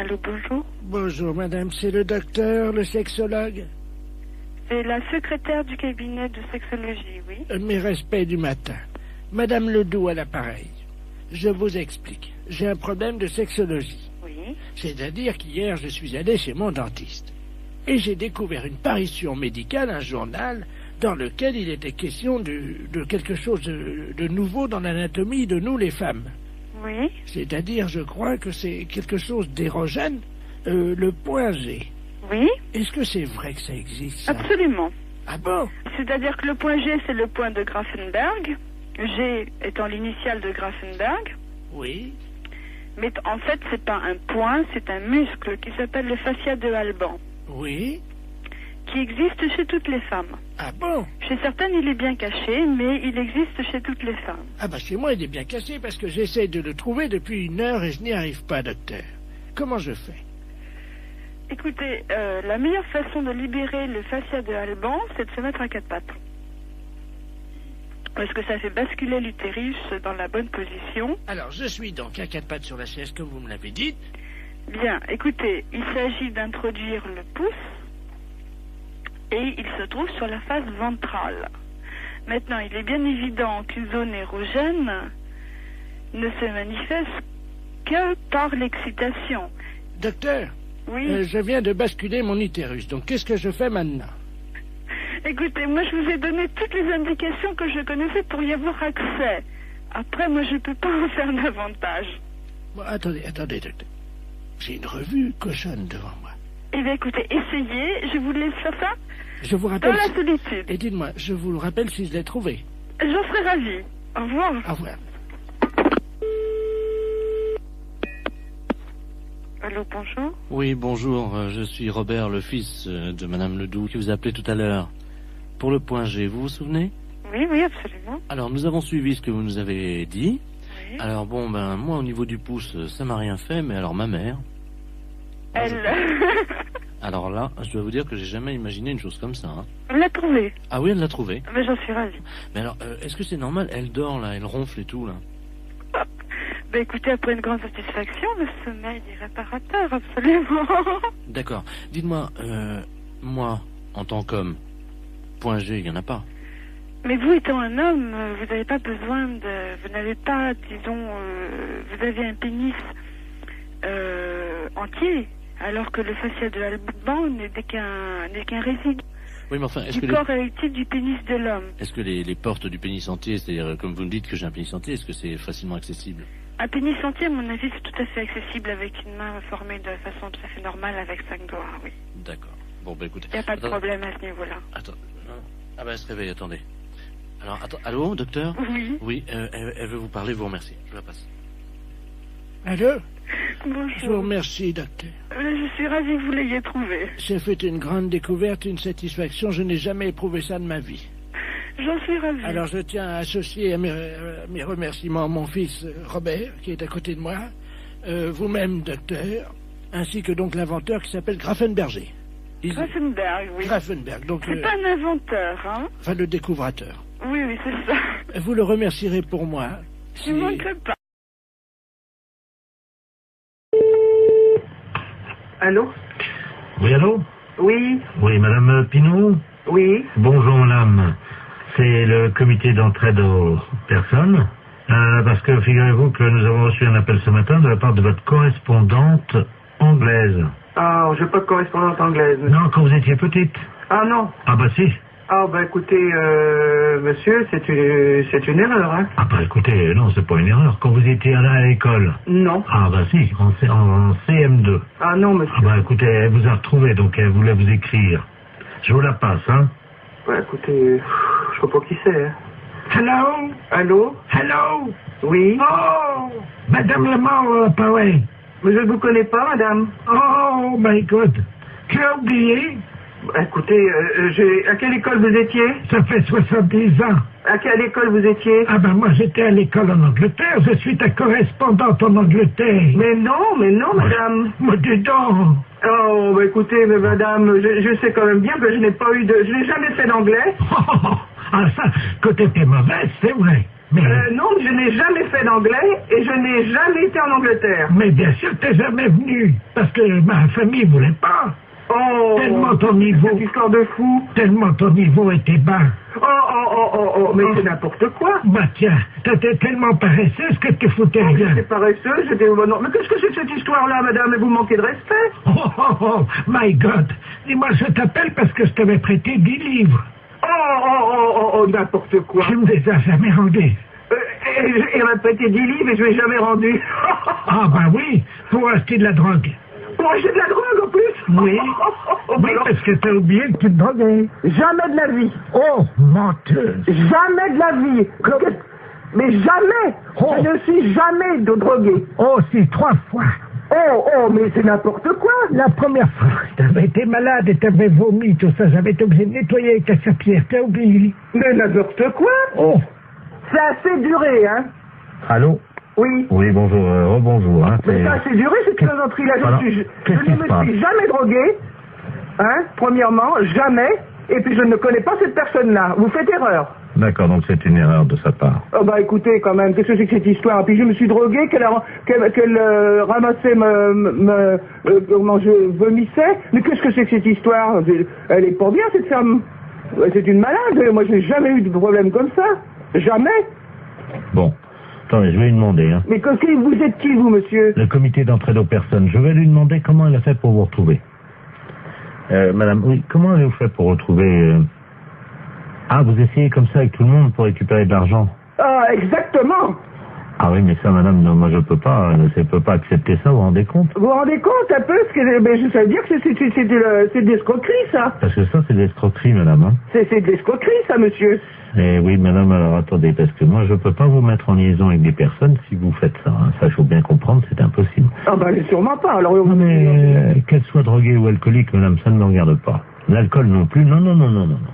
Allô, bonjour. Bonjour, madame. C'est le docteur, le sexologue? C'est la secrétaire du cabinet de sexologie, oui. Mes respects du matin. Madame Ledoux à l'appareil. Je vous explique. J'ai un problème de sexologie. Oui. C'est-à-dire qu'hier, je suis allé chez mon dentiste. Et j'ai découvert une parution médicale, un journal, dans lequel il était question de quelque chose de nouveau dans l'anatomie de nous, les femmes. Oui. C'est-à-dire, je crois que c'est quelque chose d'érogène, le point G. Oui. Est-ce que c'est vrai que ça existe, ça? Absolument. Ah bon? C'est-à-dire que le point G, c'est le point de Grafenberg. G étant l'initiale de Grafenberg. Oui. Mais en fait, c'est pas un point, c'est un muscle qui s'appelle le fascia de Alban. Oui. Qui existe chez toutes les femmes. Ah bon? Chez certaines, il est bien caché, mais il existe chez toutes les femmes. Ah bah chez moi, il est bien caché parce que j'essaie de le trouver depuis 1 heure et je n'y arrive pas, docteur. Comment je fais? Écoutez, la meilleure façon de libérer le fascia de Alban, c'est de se mettre à 4 pattes. Parce que ça fait basculer l'utérus dans la bonne position. Alors, je suis donc à 4 pattes sur la chaise, comme vous me l'avez dit. Bien, écoutez, il s'agit d'introduire le pouce et il se trouve sur la face ventrale. Maintenant, il est bien évident qu'une zone érogène ne se manifeste que par l'excitation. Docteur, oui. Je viens de basculer mon utérus, donc qu'est-ce que je fais maintenant? Écoutez, moi je vous ai donné toutes les indications que je connaissais pour y avoir accès. Après, moi je peux pas en faire davantage. Bon, attendez, docteur. J'ai une revue cochonne devant moi. Eh bien écoutez, essayez, je vous laisse faire ça. Je vous rappelle... Dans la solitude. Et dites-moi, je vous le rappelle si je l'ai trouvé. J'en serais ravie. Au revoir. Au revoir. Allô, bonjour. Oui, bonjour, je suis Robert, le fils de Madame Ledoux, qui vous a appelé tout à l'heure. Pour le point G, vous vous souvenez? Oui, oui, absolument. Alors, nous avons suivi ce que vous nous avez dit. Oui. Alors, bon, ben, moi, au niveau du pouce, ça m'a rien fait, mais alors, ma mère... Elle... Alors là, je dois vous dire que j'ai jamais imaginé une chose comme ça. Hein. Elle l'a trouvée. Ah oui, elle l'a trouvée. Mais j'en suis ravie. Mais alors, est-ce que c'est normal? Elle dort, là, elle ronfle et tout, là. Ben écoutez, après une grande satisfaction, le sommeil est réparateur, absolument. D'accord. Dites-moi, moi, en tant qu'homme, point G, il n'y en a pas. Mais vous étant un homme, vous n'avez pas besoin de... Vous n'avez pas, disons... vous avez un pénis entier, alors que le fascia de Alban n'est qu'un résidu. Oui, mais enfin, est-ce du que corps érectile du pénis de l'homme. Est-ce que les portes du pénis entier, c'est-à-dire, comme vous me dites que j'ai un pénis entier, est-ce que c'est facilement accessible? Un pénis entier, à mon avis, c'est tout à fait accessible avec une main formée de façon tout à fait normale avec 5 doigts, oui. D'accord. Bon, bah écoutez... Il n'y a pas de problème à ce niveau-là. Attends. Ah bah elle se réveille, attendez. Alors, attends, allô, docteur? Oui. Oui, elle veut vous parler, vous remercie. Je la passe. Allô? Bonjour. Je vous remercie, docteur. Je suis ravie que vous l'ayez trouvé. J'ai fait une grande découverte, une satisfaction. Je n'ai jamais éprouvé ça de ma vie. J'en suis ravie. Alors je tiens à associer à mes remerciements mon fils Robert, qui est à côté de moi, vous-même, docteur, ainsi que donc l'inventeur qui s'appelle Grafenberger. Grafenberg, oui. Grafenberg, donc... C'est pas un inventeur, hein? Enfin, le découvrateur. Oui, oui, c'est ça. Vous le remercierez pour moi. Je ne manquerai pas. Allô? Oui, allô? Oui, Oui, Madame Pinault? oui. Bonjour, Madame. C'est le comité d'entraide aux personnes. Parce que figurez-vous que nous avons reçu un appel ce matin de la part de votre correspondante anglaise. Ah, je n'ai pas de correspondante anglaise. Non, quand vous étiez petite. Ah non. Ah bah si. Ah bah écoutez, monsieur, c'est une erreur, hein? Ah bah écoutez, non, c'est pas une erreur. Quand vous étiez là à l'école. Non. Ah bah si, en CM2. Ah non, monsieur. Ah bah écoutez, elle vous a retrouvé, donc elle voulait vous écrire. Je vous la passe, hein? Bah écoutez, je sais pas qui c'est, hein? Hello? Allô? Hello? Oui? Oh! Madame Lamar, pareil. Mais je ne vous connais pas, madame. Oh my God. Tu as oublié? Bah, écoutez, à quelle école vous étiez? Ça fait 70 ans. À quelle école vous étiez? Ah ben moi j'étais à l'école en Angleterre, je suis ta correspondante en Angleterre. Mais non, madame. Mais dis donc. Oh, bah écoutez, mais madame, je sais quand même bien que je n'ai jamais fait d'anglais. Ah ça, que t'étais mauvaise, c'est vrai. Mais, Non, je n'ai jamais fait d'anglais et je n'ai jamais été en Angleterre. mais bien sûr, t'es jamais venu. Parce que ma famille voulait pas. Oh, Tellement ton niveau, cette histoire de fou. tellement ton niveau était bas. Mais c'est n'importe quoi. Bah tiens, t'étais tellement paresseuse que tu foutais rien. J'étais paresseuse, j'étais... Non, mais qu'est-ce que c'est que cette histoire-là, madame? Vous manquez de respect. Oh, my God. Dis-moi, je t'appelle parce que je t'avais prêté 10 livres. N'importe quoi. Tu me les as jamais rendus. Il m'a prêté 10 livres et je ne l'ai jamais rendu. Ah bah oui, pour acheter de la drogue. Pour acheter de la drogue en plus? Oui. Oui, parce que t'as oublié que tu te droguais. Jamais de la vie. Oh, menteuse. Jamais de la vie. Mais jamais. Oh. Je ne suis jamais de drogué. Oh, si, 3 fois. Mais c'est n'importe quoi. La première fois, t'avais été malade et t'avais vomi, tout ça. J'avais été obligé de nettoyer avec ta serpillère. T'as oublié? Mais n'importe quoi. Oh. C'est assez duré, hein. Allô? Oui. Oui, bonjour, rebonjour. Hein, Mais ça, c'est duré, cette plaisanterie-là. Alors, Je ne qu'est-ce qui se me passe? suis jamais drogué, hein, premièrement, jamais, et puis je ne connais pas cette personne-là. Vous faites erreur. D'accord, donc c'est une erreur de sa part. Oh bah écoutez, quand même, qu'est-ce que c'est que cette histoire? Puis je me suis drogué, qu'elle ramassait comment je vomissais. Mais qu'est-ce que c'est que cette histoire? Elle est pas bien, cette femme. C'est une malade. Moi, je n'ai jamais eu de problème comme ça. Jamais. Bon, attendez, je vais lui demander. Hein. Mais vous êtes qui, vous, monsieur? Le comité d'entraide aux personnes. Je vais lui demander comment elle a fait pour vous retrouver. Madame, oui, comment avez-vous fait pour retrouver... Ah, vous essayez comme ça avec tout le monde pour récupérer de l'argent? Ah, exactement. Ah oui, mais ça, madame, non, moi je peux pas accepter ça, vous vous rendez compte? Vous vous rendez compte un peu ce que ça veut dire que c'est de l'escroquerie, ça? Parce que ça, c'est de l'escroquerie, madame. Hein. C'est de l'escroquerie, ça, monsieur. Eh oui, madame, alors attendez, parce que moi je peux pas vous mettre en liaison avec des personnes si vous faites ça. Hein. Ça, il faut bien comprendre, c'est impossible. Ah bah sûrement pas, alors... Non, mais qu'elle soit droguée ou alcoolique, madame, ça ne me regarde pas. L'alcool non plus, non.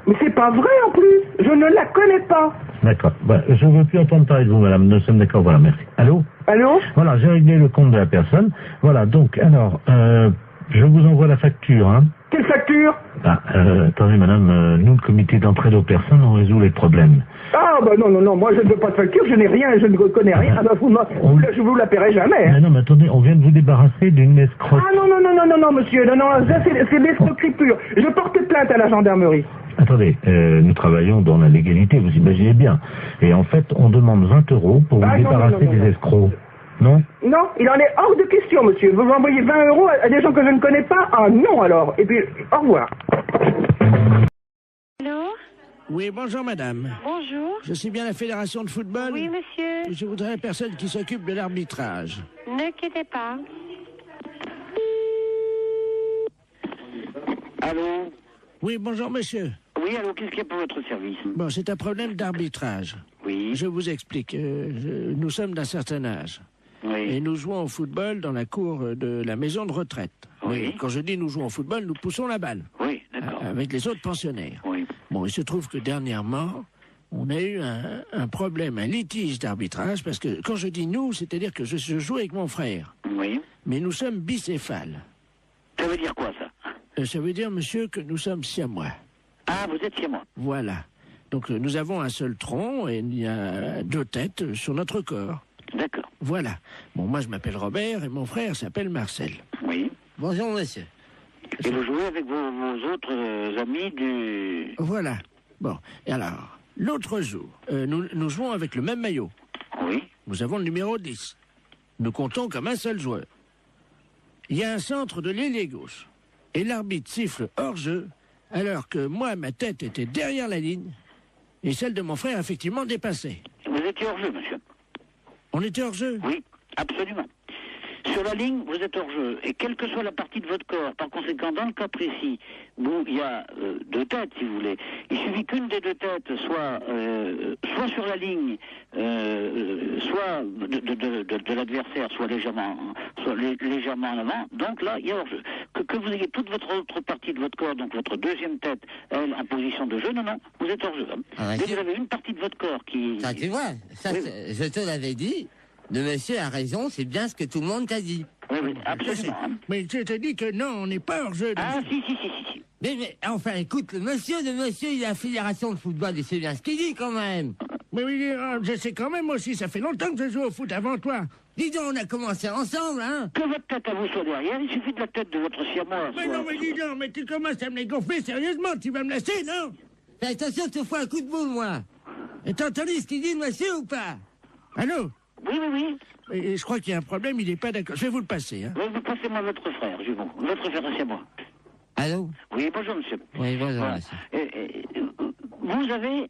Mais c'est pas vrai, en plus. Je ne la connais pas. D'accord. Bah, je ne veux plus entendre parler de vous, madame. Nous sommes d'accord. Voilà, merci. Allô? Allô? Voilà, j'ai réglé le compte de la personne. Voilà, donc, alors, je vous envoie la facture, hein. Quelle facture? Ah, attendez, madame, nous, le comité d'entraide aux personnes, on résout les problèmes. Ah, bah non, moi je ne veux pas de facture, je n'ai rien, je ne connais rien. Ah bah, je vous la paierai jamais. Hein. Mais non, mais attendez, on vient de vous débarrasser d'une escroque. Ah non, monsieur, non, ça c'est de l'escroquerie pure. Je porte plainte à la gendarmerie. Attendez, nous travaillons dans la légalité, vous imaginez bien. Et en fait, on demande 20 € pour vous débarrasser des escrocs. Non? Non, il en est hors de question, monsieur. Vous envoyez 20 € à des gens que je ne connais pas? Ah non, alors. Et puis, au revoir. Allô? Oui, bonjour madame. Bonjour. Je suis bien la fédération de football. Oui, monsieur. Je voudrais la personne qui s'occupe de l'arbitrage. Ne quittez pas. Allô? Oui, bonjour monsieur. Oui, allô, qu'est-ce qu'il y a pour votre service? Bon, c'est un problème d'arbitrage. Oui. Je vous explique. Nous sommes d'un certain âge. Oui. Et nous jouons au football dans la cour de la maison de retraite. Oui. Mais quand je dis nous jouons au football, nous poussons la balle. Oui, d'accord. Avec les autres pensionnaires. Oui. Bon, il se trouve que dernièrement, on a eu un problème, un litige d'arbitrage, parce que quand je dis nous, c'est-à-dire que je joue avec mon frère. Oui. Mais nous sommes bicéphales. Ça veut dire quoi, ça? Ça veut dire, monsieur, que nous sommes siamois. Ah, vous êtes chez moi. Voilà. Donc nous avons un seul tronc et il y a 2 têtes sur notre corps. D'accord. Voilà. Bon, moi je m'appelle Robert et mon frère s'appelle Marcel. Oui. Bonjour, monsieur. Et vous jouez avec vos autres amis du... Voilà. Bon, et alors, l'autre jour, nous jouons avec le même maillot. Oui. Nous avons le numéro 10. Nous comptons comme un seul joueur. Il y a un centre de l'ailier gauche. Et l'arbitre siffle hors-jeu, alors que moi, ma tête était derrière la ligne, et celle de mon frère, effectivement, dépassait. Vous étiez hors-jeu, monsieur? On était hors-jeu? Oui, absolument. Sur la ligne, vous êtes hors-jeu. Et quelle que soit la partie de votre corps, par conséquent, dans le cas précis, où il y a 2 têtes, si vous voulez, il suffit qu'une des 2 têtes soit sur la ligne, soit de l'adversaire, soit légèrement en avant. Donc là, il y a hors-jeu. Que vous ayez toute votre autre partie de votre corps, donc votre deuxième tête, elle, en position de jeu, non, vous êtes hors-jeu. Ah, dès que vous avez une partie de votre corps qui... Ça, tu vois, ça, Oui. je te l'avais dit. Le monsieur a raison, c'est bien ce que tout le monde t'a dit. Oui, absolument. Hein. Mais je te dis que non, on n'est pas hors-jeu. Ah, si. Mais enfin, écoute, le monsieur, il est à la fédération de football, et c'est bien ce qu'il dit quand même. Mais oui, je sais quand même aussi, ça fait longtemps que je joue au foot avant toi. Dis donc, on a commencé ensemble, hein. Que votre tête à vous soit derrière, il suffit de la tête de votre siamois. Mais non, mais dis donc, mais tu commences à me les gonfler sérieusement, tu vas me laisser, non? Fais attention, je te fous un coup de boule, moi. Et t'as entendu ce qu'il dit, monsieur, ou pas? Allô? Oui, oui, oui. Et je crois qu'il y a un problème, il n'est pas d'accord. Je vais vous le passer, hein. Vous passez-moi votre frère, jumeau. Votre frère siamois. Allô? Oui, bonjour, monsieur. Oui, bonjour, Voilà. monsieur. Vous avez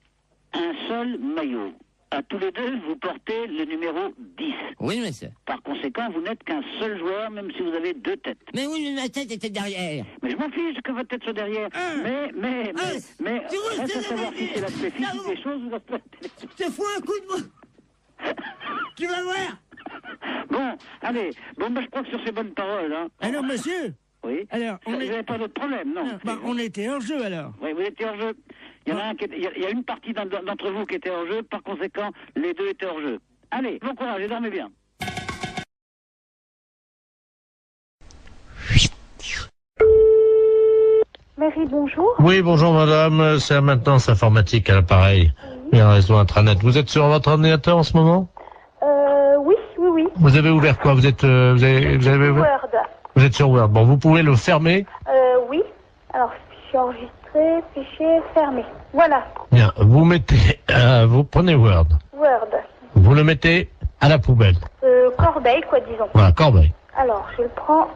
un seul maillot. À tous les deux, vous portez le numéro 10. Oui, monsieur. Par conséquent, vous n'êtes qu'un seul joueur, même si vous avez deux têtes. Mais oui, mais ma tête était derrière. Mais je m'en fiche que votre tête soit derrière. Mais, tu vois, reste c'est à savoir la si c'est l'aspect vérité. physique des choses ou l'aspect... Je te fous un coup de boule. Tu vas voir. Bon, allez. Bon, ben, je crois que sur ces bonnes paroles, hein... Allô, monsieur? Oui. Alors, Vous n'avez pas d'autre problème, non? Bah, on était hors jeu, alors. Oui, vous étiez hors jeu. Il y en a un qui était, il y a une partie d'entre vous qui était hors jeu, par conséquent, les deux étaient hors jeu. Allez, bon courage et dormez bien. Mairie, bonjour. Oui, bonjour madame, c'est la maintenance informatique à l'appareil. Et un réseau intranet. Vous êtes sur votre ordinateur en ce moment? Oui. Vous avez ouvert quoi? Vous êtes vous avez ouvert? Word. Vous êtes sur Word. Bon, vous pouvez le fermer. Oui. Alors, fichier enregistré, fichier fermé. Voilà. Bien, vous mettez vous prenez Word. Word. Vous le mettez à la poubelle. Corbeille, quoi, disons. Voilà, corbeille. Alors, je le prends.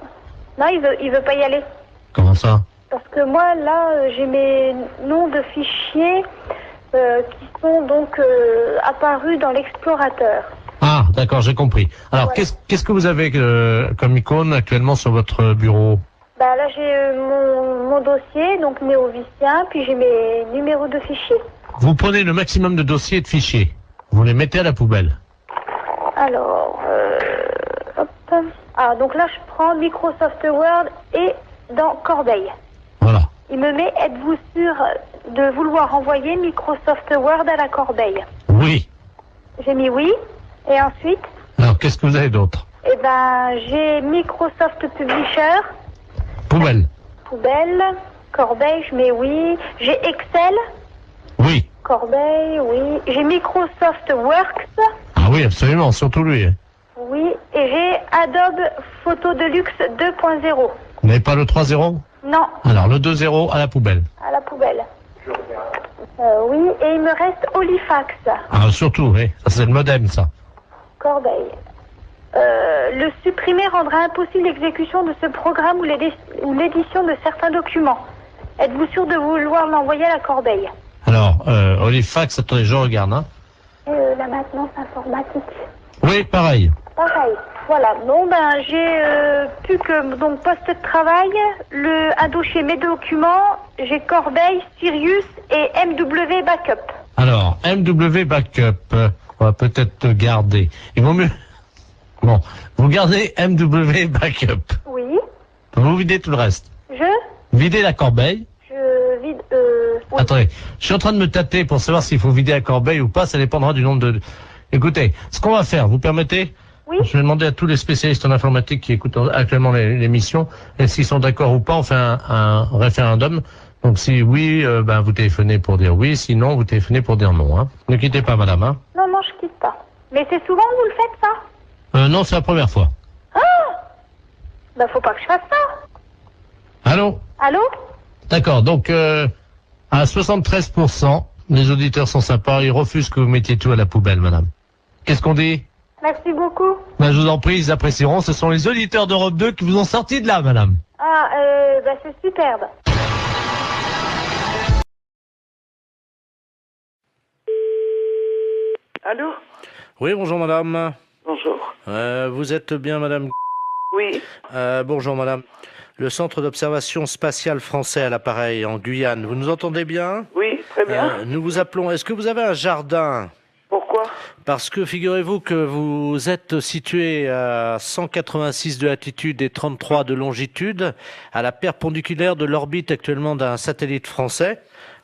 Non, il veut pas y aller. Comment ça? Parce que moi, là, j'ai mes noms de fichiers qui sont donc apparus dans l'explorateur. Ah, d'accord, j'ai compris. Alors, Voilà. qu'est-ce que vous avez comme icône actuellement sur votre bureau? Bah là, j'ai mon dossier, donc néovicien, puis j'ai mes numéros de fichiers. Vous prenez le maximum de dossiers et de fichiers. Vous les mettez à la poubelle. Alors, hop. Ah, donc là, je prends Microsoft Word et dans Corbeille. Voilà. Il me met, êtes-vous sûr de vouloir envoyer Microsoft Word à la Corbeille? Oui. J'ai mis oui. Et ensuite, Alors, qu'est-ce que vous avez d'autre? eh ben, j'ai Microsoft Publisher, Poubelle. poubelle, Corbeille, je mets oui. J'ai Excel, Oui. Corbeille, oui. J'ai Microsoft Works, Ah oui, absolument, surtout lui. oui. Et j'ai Adobe Photo Deluxe 2.0. Vous n'avez pas le 3.0? Non, Alors, le 2.0 à la poubelle. à la poubelle. Oui, et il me reste Olifax, Ah, surtout, oui. Ça, c'est le modem, ça. Corbeille. Le supprimer rendra impossible l'exécution de ce programme ou l'édition de certains documents. Êtes-vous sûr de vouloir l'envoyer à la Corbeille? Alors, Olifax, attendez, je regarde, hein. La maintenance informatique. Oui, pareil. Pareil. Voilà. Bon, ben, j'ai plus que donc poste de travail, un dossier mes documents, j'ai Corbeille, Sirius et MW Backup. Alors, MW Backup, on va peut-être garder. Il vaut mieux... Bon, vous gardez MW Backup. Oui. Vous videz tout le reste. Je Videz la corbeille. vide. Oui. Attendez, je suis en train de me tâter pour savoir s'il faut vider la corbeille ou pas, ça dépendra du nombre de... Écoutez, ce qu'on va faire, vous permettez? Oui. Je vais demander à tous les spécialistes en informatique qui écoutent actuellement l'émission, et s'ils sont d'accord ou pas, on fait un référendum. Donc si oui, ben vous téléphonez pour dire oui, sinon vous téléphonez pour dire non. Hein. Ne quittez pas, madame. Hein. Non, je quitte pas. Mais c'est souvent que vous le faites, ça? Non, c'est la première fois. Ah! Ben, faut pas que je fasse ça. Allô? Allô? D'accord, donc à 73%, les auditeurs sont sympas, ils refusent que vous mettiez tout à la poubelle, madame. Qu'est-ce qu'on dit? Merci beaucoup. Ben, je vous en prie, ils apprécieront. Ce sont les auditeurs d'Europe 2 qui vous ont sorti de là, madame. Ah, ben, c'est superbe. Allô? Oui, bonjour madame. Bonjour. Vous êtes bien madame? Oui. Bonjour madame. Le centre d'observation spatiale français à l'appareil en Guyane. Vous nous entendez bien? Oui, très bien. Nous vous appelons. Est-ce que vous avez un jardin? Pourquoi? Parce que figurez-vous que vous êtes situé à 186 de latitude et 33 de longitude, à la perpendiculaire de l'orbite actuellement d'un satellite français.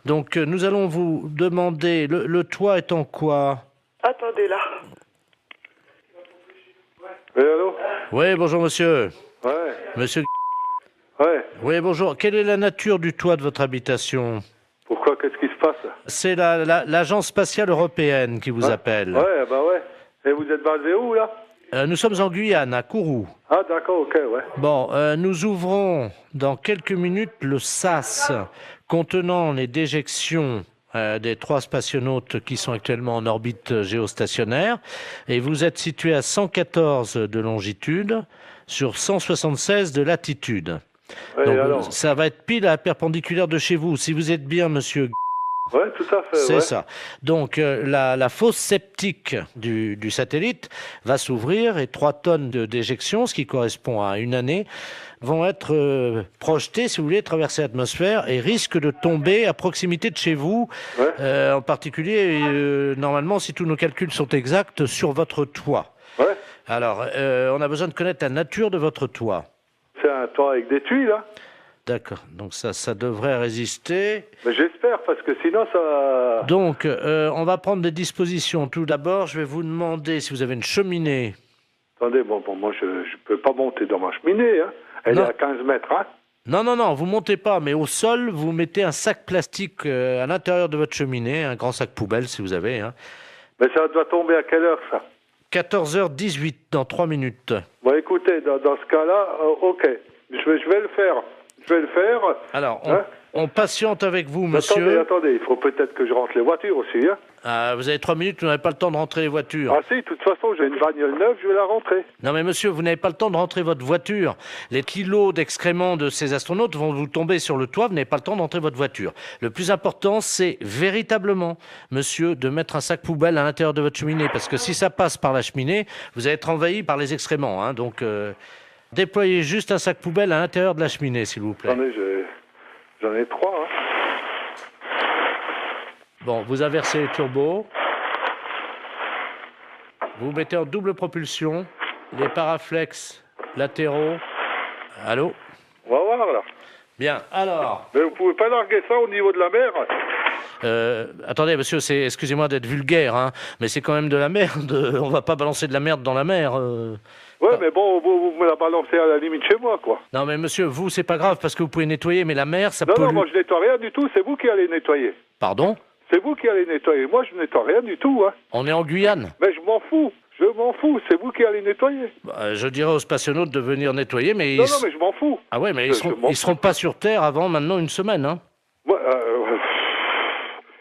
Donc nous allons vous demander, le toit est en quoi? Attendez là. Oui, allô? Oui, bonjour monsieur. Ouais. Monsieur. Ouais. Oui, bonjour. Quelle est la nature du toit de votre habitation? Pourquoi? Qu'est-ce qui se passe? C'est l'Agence spatiale européenne qui vous appelle. Ouais, bah ouais. Et vous êtes basé où, là? Nous sommes en Guyane, à Kourou. Ah, d'accord, ok, ouais. Bon, nous ouvrons dans quelques minutes le SAS contenant les déjections des 3 spationautes qui sont actuellement en orbite géostationnaire. Et vous êtes situé à 114 de longitude sur 176 de latitude. Ouais, donc, alors ça va être pile à la perpendiculaire de chez vous. Si vous êtes bien, monsieur... Ouais, tout à fait. C'est ça. Donc, la fosse septique du satellite va s'ouvrir et 3 tonnes de déjection, ce qui correspond à une année, vont être projetées, si vous voulez, traverser l'atmosphère et risquent de tomber à proximité de chez vous, en particulier, normalement, si tous nos calculs sont exacts, sur votre toit. Ouais. Alors, on a besoin de connaître la nature de votre toit. C'est un toit avec des tuiles, là. D'accord, donc ça devrait résister. Mais j'espère, parce que sinon ça... Donc, on va prendre des dispositions. Tout d'abord, je vais vous demander si vous avez une cheminée. Attendez, bon, moi je peux pas monter dans ma cheminée, hein. Elle est à 15 mètres, hein. Non, vous montez pas, mais au sol, vous mettez un sac plastique à l'intérieur de votre cheminée, un grand sac poubelle si vous avez. Hein. Mais ça doit tomber à quelle heure, ça? 14h18, dans 3 minutes. Bon, écoutez, dans ce cas-là, ok, je vais le faire. Je vais le faire. Alors, on patiente avec vous, monsieur. Attendez, il faut peut-être que je rentre les voitures aussi, hein. Vous avez 3 minutes, vous n'avez pas le temps de rentrer les voitures. Ah si, de toute façon, j'ai une bagnole neuve, je vais la rentrer. Non mais monsieur, vous n'avez pas le temps de rentrer votre voiture. Les kilos d'excréments de ces astronautes vont vous tomber sur le toit, vous n'avez pas le temps de rentrer votre voiture. Le plus important, c'est véritablement, monsieur, de mettre un sac poubelle à l'intérieur de votre cheminée, parce que si ça passe par la cheminée, vous allez être envahi par les excréments, hein, donc... Déployez juste un sac poubelle à l'intérieur de la cheminée, s'il vous plaît. Attendez, j'en ai 3, hein. Bon, vous inversez les turbos. Vous mettez en double propulsion les paraflex latéraux. Allô? On va voir, là. Bien, alors... Mais vous pouvez pas larguer ça au niveau de la mer? Attendez, monsieur, excusez-moi d'être vulgaire, hein, mais c'est quand même de la merde. On va pas balancer de la merde dans la mer. Ouais, mais bon, vous me la balancez à la limite chez moi, quoi. Non, mais monsieur, vous, c'est pas grave parce que vous pouvez nettoyer, mais la mer, ça Non, moi, je nettoie rien du tout, c'est vous qui allez nettoyer. Pardon? C'est vous qui allez nettoyer. Moi, je nettoie rien du tout, hein. On est en Guyane. Mais je m'en fous. C'est vous qui allez nettoyer. Je dirais aux spationautes de venir nettoyer, mais... Non, mais je m'en fous. Ah ouais, mais ils seront pas sur Terre avant maintenant une semaine, hein. Ouais,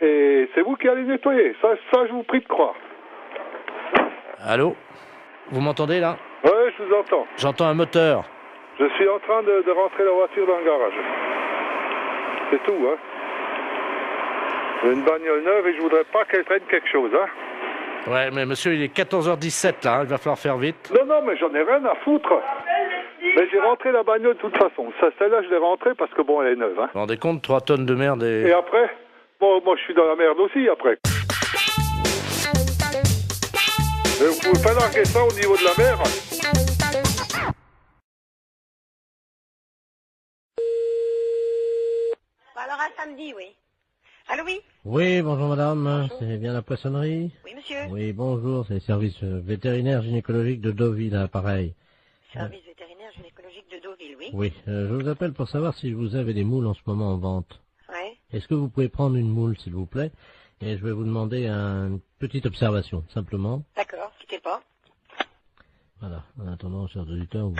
et c'est vous qui allez nettoyer. Ça, je vous prie de croire. Allô? Vous m'entendez, là? Ouais, je vous entends. J'entends un moteur. Je suis en train de rentrer la voiture dans le garage. C'est tout, hein. J'ai une bagnole neuve et je voudrais pas qu'elle traîne quelque chose, hein. Ouais, mais monsieur, il est 14h17, là, hein, il va falloir faire vite. Non, mais j'en ai rien à foutre. Mais j'ai rentré la bagnole de toute façon. Celle-là, je l'ai rentrée parce que, bon, elle est neuve, hein. Vous vous rendez compte, 3 tonnes de merde et... Et après? Bon, moi, je suis dans la merde aussi, après. Mais vous pouvez pas larguer ça au niveau de la mer? Alors, à samedi, oui. Allô, oui? Oui, bonjour madame, c'est bien la poissonnerie? Oui, monsieur. Oui, bonjour, c'est le service vétérinaire gynécologique de Deauville, à l'appareil. Service vétérinaire gynécologique de Deauville, oui. Oui, je vous appelle pour savoir si vous avez des moules en ce moment en vente. Oui. Est-ce que vous pouvez prendre une moule, s'il vous plaît? Et je vais vous demander une petite observation, simplement. D'accord, quittez pas. Voilà, en attendant, chers auditeurs, vous...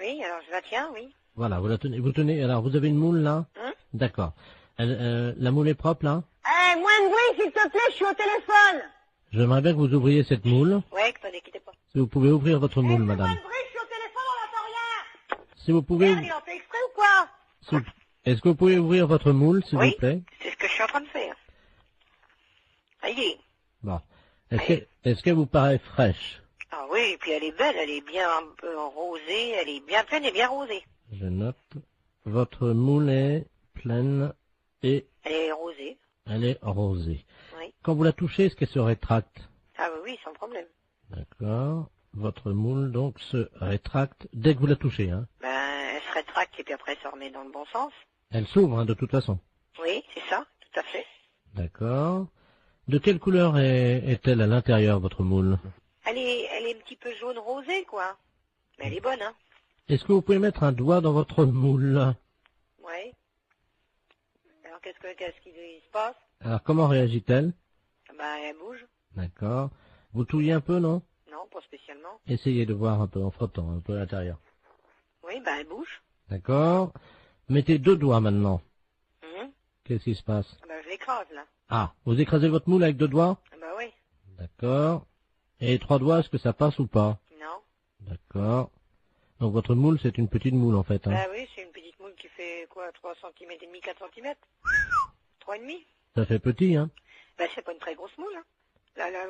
Oui, alors je la tiens, oui. Voilà, vous la tenez, alors vous avez une moule, là? D'accord. La moule est propre, là? Moins de bruit, s'il te plaît, je suis au téléphone. J'aimerais bien que vous ouvriez cette moule. Oui, attendez, quittez pas. Si vous pouvez ouvrir votre moule, madame. Moins de bruit, je suis au téléphone, on n'entend rien. Si vous pouvez... Merde, il en fait exprès ou quoi? Est-ce que vous pouvez ouvrir votre moule, s'il vous plaît? C'est ce que je suis en train de faire. Ça y est. Bon. Est-ce qu'elle vous paraît fraîche? Ah oui, et puis elle est belle, elle est bien un peu rosée, elle est bien pleine et bien rosée. Je note. Votre moule est pleine et... Elle est rosée. Elle est rosée. Oui. Quand vous la touchez, est-ce qu'elle se rétracte? Ah oui, sans problème. D'accord. Votre moule, donc, se rétracte dès que vous la touchez, hein? Ben, elle se rétracte et puis après elle se remet dans le bon sens. Elle s'ouvre, hein, de toute façon. Oui, c'est ça, tout à fait. D'accord. De quelle couleur est-elle à l'intérieur, votre moule? Elle est un petit peu jaune rosée, quoi. Mais elle est bonne, hein. Est-ce que vous pouvez mettre un doigt dans votre moule? Oui. Alors Alors qu'est-ce qui se passe? Alors, comment réagit-elle? Ben, elle bouge. D'accord. Vous touillez un peu, non? Non, pas spécialement. Essayez de voir un peu en frottant, un peu à l'intérieur. Oui, ben, elle bouge. D'accord. Mettez 2 doigts maintenant. Mhm. Qu'est-ce qui se passe? Ben, je l'écrase, là. Ah, vous écrasez votre moule avec 2 doigts? Ben oui. D'accord. Et 3 doigts, est-ce que ça passe ou pas? Non. D'accord. Donc votre moule, c'est une petite moule en fait. Hein. Ben oui, c'est une petite moule qui fait quoi, 3 cm et demi, 4 cm 3,5. Ça fait petit, hein? Ben c'est pas une très grosse moule. Hein.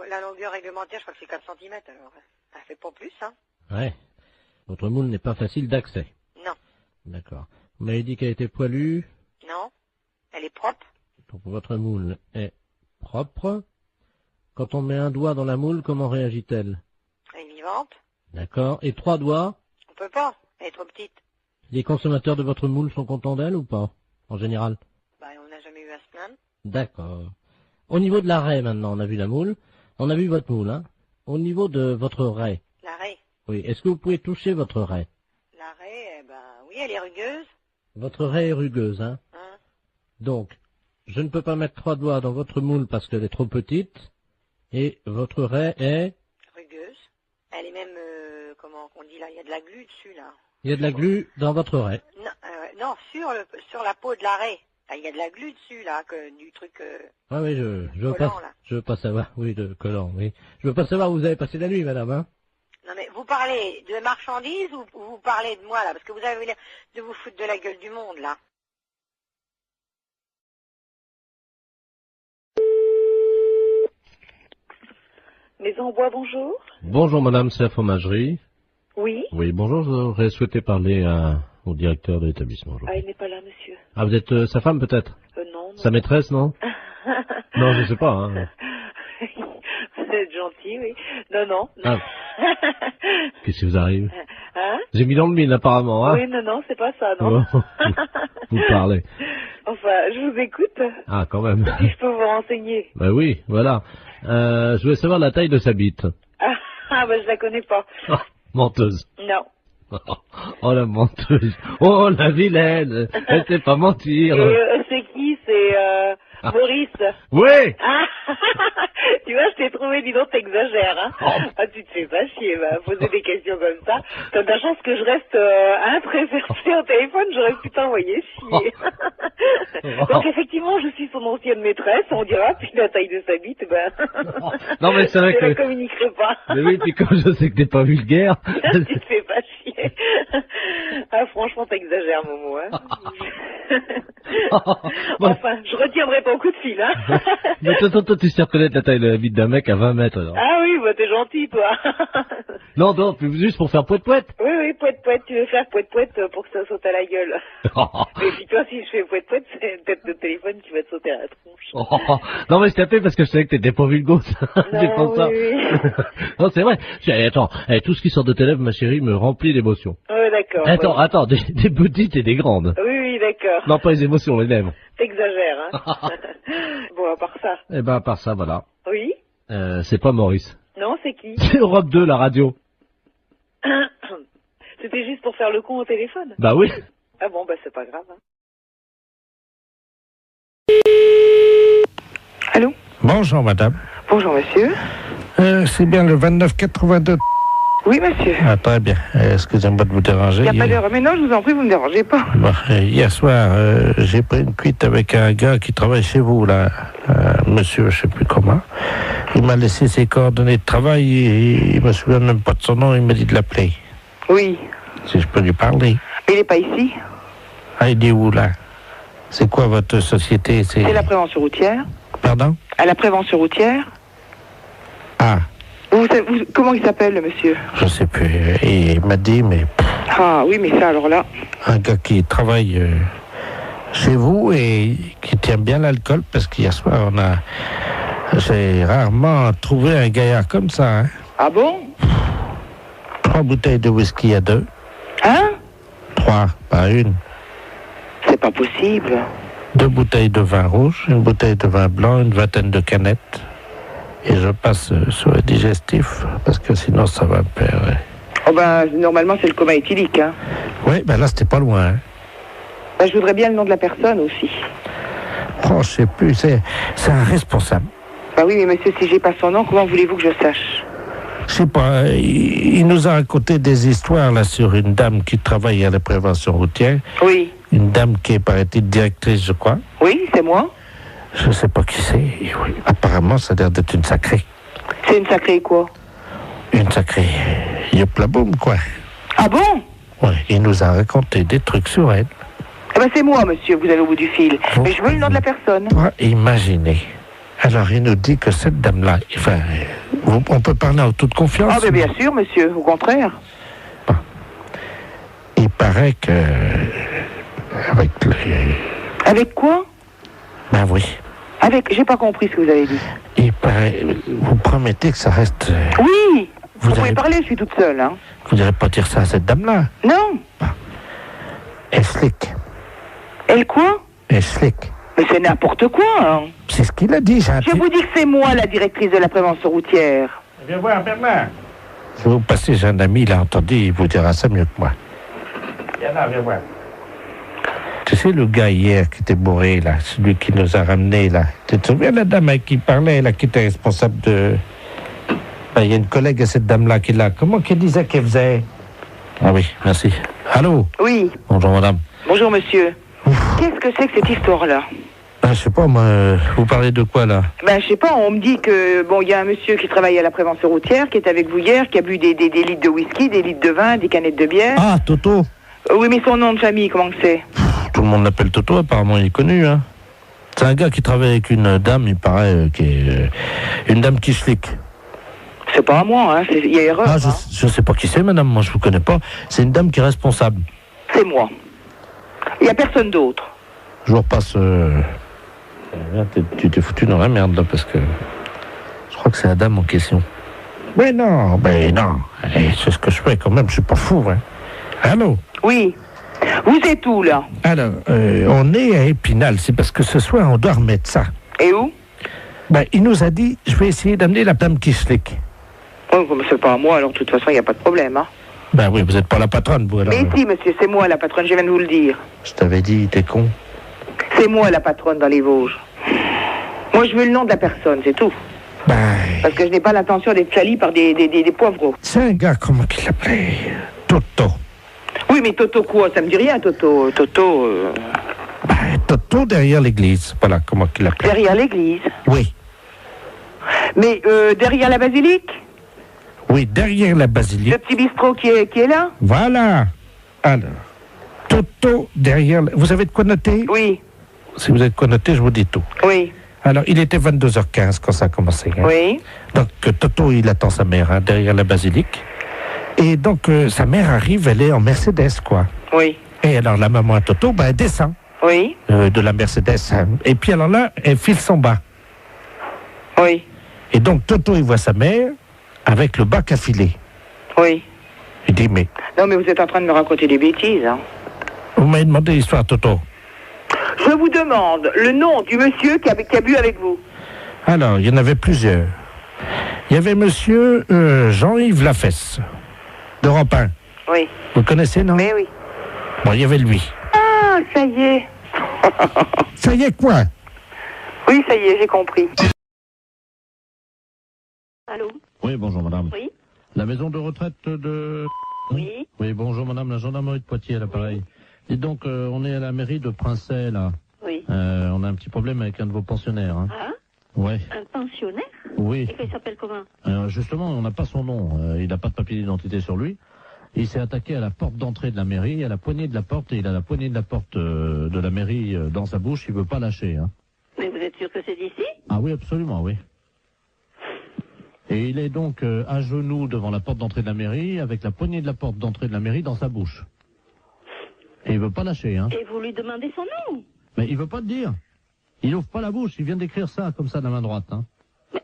La longueur réglementaire, je crois que c'est 4 cm, alors elle fait pas plus, hein. Ouais. Votre moule n'est pas facile d'accès. Non. D'accord. Vous m'avez dit qu'elle était poilue. Non. Elle est propre. Donc votre moule est propre. Quand on met un doigt dans la moule, comment réagit-elle? Elle est vivante. D'accord. Et 3 doigts? On peut pas. Elle est trop petite. Les consommateurs de votre moule sont contents d'elle ou pas? En général? Ben on n'a jamais eu à se plaindre. D'accord. Au niveau de la raie maintenant, on a vu la moule. On a vu votre moule, hein. Au niveau de votre raie. La raie. Oui. Est-ce que vous pouvez toucher votre raie? La raie, ben oui, elle est rugueuse. Votre raie est rugueuse, hein. Donc, je ne peux pas mettre 3 doigts dans votre moule parce qu'elle est trop petite. Et votre raie est... rugueuse. Elle est même, comment on dit là, il y a de la glu dessus, là. Il y a de la glu dans votre raie. Non, non, sur la peau de la raie. Là, il y a de la glu dessus, là, du truc... Ah oui, je veux collant, pas, là. je veux pas savoir. Oui, de collant, oui. Je veux pas savoir où vous avez passé la nuit, madame, hein. Non mais vous parlez de marchandises ou vous parlez de moi, là? Parce que vous avez l'air de vous foutre de la gueule du monde, là. Maison Bois, bonjour. Bonjour, madame, c'est la fromagerie. Oui. Oui, bonjour, j'aurais souhaité parler au directeur de l'établissement. Ah, il n'est pas là, monsieur. Ah, vous êtes sa femme, peut-être? Non. Sa maîtresse, non? Non, je sais pas, hein. Vous êtes gentil, oui. Non. Ah. Qu'est-ce qui vous arrive? Hein? J'ai mis dans le mille, apparemment, hein? Oui, non, c'est pas ça, non. Vous parlez. Enfin, je vous écoute. Ah, quand même. Si je peux vous renseigner. Ben oui, voilà. Je voulais savoir la taille de sa bite. Ben je la connais pas. Menteuse. Non. Oh, la menteuse. Oh, la vilaine. Elle sait pas mentir. C'est qui? C'est Maurice. Oui. Ah, tu vois, je t'ai trouvé, dis donc, t'exagères, hein. Ah, tu te fais pas chier, poser des questions comme ça. T'as de la chance que je reste très versée au téléphone, j'aurais pu t'envoyer chier. Donc effectivement, je suis son ancienne maîtresse, on dira, puis la taille de sa bite, Non, mais c'est vrai je que... ne communiquerai pas. Mais oui, puis comme je sais que t'es pas vulgaire... Tu te fais pas chier. Ah, franchement, t'exagères, Momo, hein. Enfin, je retiendrai ton coup de fil, hein. Mais toi, tu sais reconnaître la taille de la bite d'un mec à 20 mètres, alors. Ah oui, t'es gentil, toi. Non, juste pour faire poète-poète. Oui, poète-poète, tu veux faire poète-poète pour que ça saute à la gueule. Et puis toi, si je fais poète-poète, c'est peut-être le téléphone qui va te sauter à la tronche. Non, mais je t'appelais parce que je savais que t'étais pas vulgose. C'est pour ça. Non, c'est vrai. Attends, tout ce qui sort de tes lèvres, ma chérie, me remplit d'émotions. Oui, d'accord. Attends, des petites et des grandes. Oui, d'accord. Non, pas les émotions, les lèvres. T'exagères, hein. Bon, à part ça. Eh ben, à part ça, voilà. Oui. C'est pas Maurice. Non, c'est qui? C'est Europe 2, la radio. C'était juste pour faire le con au téléphone? Bah oui. Ah bon, c'est pas grave, hein. Allô? Bonjour, madame. Bonjour, monsieur. C'est bien le 2982. Oui, monsieur. Ah, très bien. Excusez-moi de vous déranger. Il n'y a pas d'heure. Mais non, je vous en prie, vous ne me dérangez pas. Bon, hier soir, j'ai pris une cuite avec un gars qui travaille chez vous, là. Monsieur, je sais plus comment. Il m'a laissé ses coordonnées de travail et il me souvient même pas de son nom. Il m'a dit de l'appeler. Oui. Si je peux lui parler. Mais il n'est pas ici. Ah, il est où, là? C'est quoi votre société? C'est la prévention routière. Pardon? À la prévention routière. Ah. Comment il s'appelle, le monsieur? Je sais plus. Il m'a dit, mais... Ah oui, mais ça, alors là... Un gars qui travaille chez vous et qui tient bien l'alcool, parce qu'hier soir, j'ai rarement trouvé un gaillard comme ça. Hein. Ah bon? 3 bouteilles de whisky à 2. Hein? 3, pas une. C'est pas possible. 2 bouteilles de vin rouge, une bouteille de vin blanc, une vingtaine de canettes. Et je passe sur le digestif, parce que sinon ça va me perdre. Oh normalement c'est le coma éthylique, hein. Oui, là c'était pas loin. Hein. Je voudrais bien le nom de la personne aussi. Oh, je sais plus, c'est un responsable. Bah oui, mais monsieur, si j'ai pas son nom, comment voulez-vous que je sache? Je sais pas, il nous a raconté des histoires là sur une dame qui travaille à la prévention routière. Oui. Une dame qui est, paraît-il, directrice, je crois. Oui, c'est moi. Je sais pas qui c'est. Oui. Apparemment, ça a l'air d'être une sacrée. C'est une sacrée quoi? Une sacrée Yoplaboum, quoi. Ah bon? Ouais, il nous a raconté des trucs sur elle. Eh ben c'est moi, monsieur, vous allez au bout du fil. Mais je veux le nom de la personne. Imaginez. Alors, il nous dit que cette dame-là, enfin, on peut parler en toute confiance. Ah, ben bien sûr, monsieur, au contraire. Bon. Il paraît que... Avec quoi? Ben oui. Avec... J'ai pas compris ce que vous avez dit. Il paraît... Vous promettez que ça reste... Oui. Vous pouvez parler, je suis toute seule, hein. Vous n'allez pas dire ça à cette dame-là? Non. Bon. Elle slick. Elle quoi? Elle slick. Mais c'est n'importe quoi, hein. C'est ce qu'il a dit, Je vous dis que c'est moi, la directrice de la prévention routière. Viens voir, Bernard. Je vais vous passer, j'ai un ami, il a entendu, il vous dira ça mieux que moi. Viens là, viens voir. Tu sais, le gars hier qui était bourré, là, celui qui nous a ramenés, là. Tu te souviens de la dame avec qui parlait, là, qui était responsable de... Il y a une collègue à cette dame-là qui l'a... Comment qu'elle disait qu'elle faisait? Ah oui, merci. Allô? Oui. Bonjour, madame. Bonjour, monsieur. Qu'est-ce que c'est que cette histoire-là? Je sais pas, moi, vous parlez de quoi, là? Ben, je sais pas, on me dit que, bon, il y a un monsieur qui travaille à la prévention routière, qui est avec vous hier, qui a bu des litres de whisky, des litres de vin, des canettes de bière. Ah, Toto. Oui, mais son nom de famille, comment que c'est? Tout le monde l'appelle Toto, apparemment, il est connu, hein. C'est un gars qui travaille avec une dame, il paraît, qui est une dame qui slick. C'est pas à moi, hein, il y a erreur. Ah, je sais pas qui c'est, madame, moi, je vous connais pas. C'est une dame qui est responsable. C'est moi. Il y a personne d'autre. Je vous repasse... Tu t'es foutu dans la merde, là, parce que... Je crois que c'est la dame en question. Mais non, c'est ce que je fais, quand même, je suis pas fou, hein. Allô? Oui. Vous êtes où, là? Alors, on est à Épinal, c'est parce que ce soir, on doit remettre ça. Et où? Ben, il nous a dit, je vais essayer d'amener la dame qui slick. Oh, mais c'est pas à moi, alors, de toute façon, il n'y a pas de problème, hein. Ben oui, vous n'êtes pas la patronne, vous, alors. Mais si, monsieur, c'est moi, la patronne, je viens de vous le dire. Je t'avais dit, t'es con. C'est moi, la patronne, dans les Vosges. Moi, je veux le nom de la personne, c'est tout. Ben... Parce que je n'ai pas l'intention d'être salie par des poivreaux. C'est un gars, comment qu'il l'appelait? Toto. Oui, mais Toto quoi? Ça me dit rien, Toto. Toto derrière l'église, voilà, comment qu'il l'appelait. Derrière l'église? Oui. Mais derrière la basilique? Oui, derrière la basilique. Le petit bistrot qui est là? Voilà. Alors, Toto derrière... Vous avez de quoi noter? Oui. Si vous avez de quoi noter, je vous dis tout. Oui. Alors, il était 22h15 quand ça a commencé. Hein. Oui. Donc, Toto, il attend sa mère hein, derrière la basilique. Et donc, sa mère arrive, elle est en Mercedes, quoi. Oui. Et alors, la maman à Toto, elle descend. Oui. De la Mercedes. Hein. Et puis, alors là, elle file son bas. Oui. Et donc, Toto, il voit sa mère avec le bac à filer. Oui. Il dit, mais... Non, mais vous êtes en train de me raconter des bêtises, hein. Vous m'avez demandé l'histoire, Toto. Je vous demande le nom du monsieur qui a bu avec vous. Alors, il y en avait plusieurs. Il y avait monsieur Jean-Yves Lafesse, d'Europe 1. Oui. Vous le connaissez, non? Mais oui. Bon, il y avait lui. Ah, ça y est. Ça y est, quoi? Oui, ça y est, j'ai compris. Allô? Oui, bonjour, madame. Oui. La maison de retraite de... Oui. Oui, bonjour, madame, la gendarmerie de Poitiers, à l'appareil. Dites donc, on est à la mairie de Princey, là. Oui. On a un petit problème avec un de vos pensionnaires. Hein. Ah? Ouais. Un pensionnaire? Oui. Et qu'il s'appelle comment? Justement, on n'a pas son nom. Il n'a pas de papier d'identité sur lui. Il s'est attaqué à la porte d'entrée de la mairie, à la poignée de la porte, et il a la poignée de la porte de la mairie dans sa bouche. Il veut pas lâcher. Hein. Mais vous êtes sûr que c'est d'ici? Ah oui, absolument, oui. Et il est donc à genoux devant la porte d'entrée de la mairie, avec la poignée de la porte d'entrée de la mairie dans sa bouche. Et il veut pas lâcher, hein. Et vous lui demandez son nom? Mais il veut pas te dire. Il ouvre pas la bouche, il vient d'écrire ça, comme ça, de la main droite, hein. Mais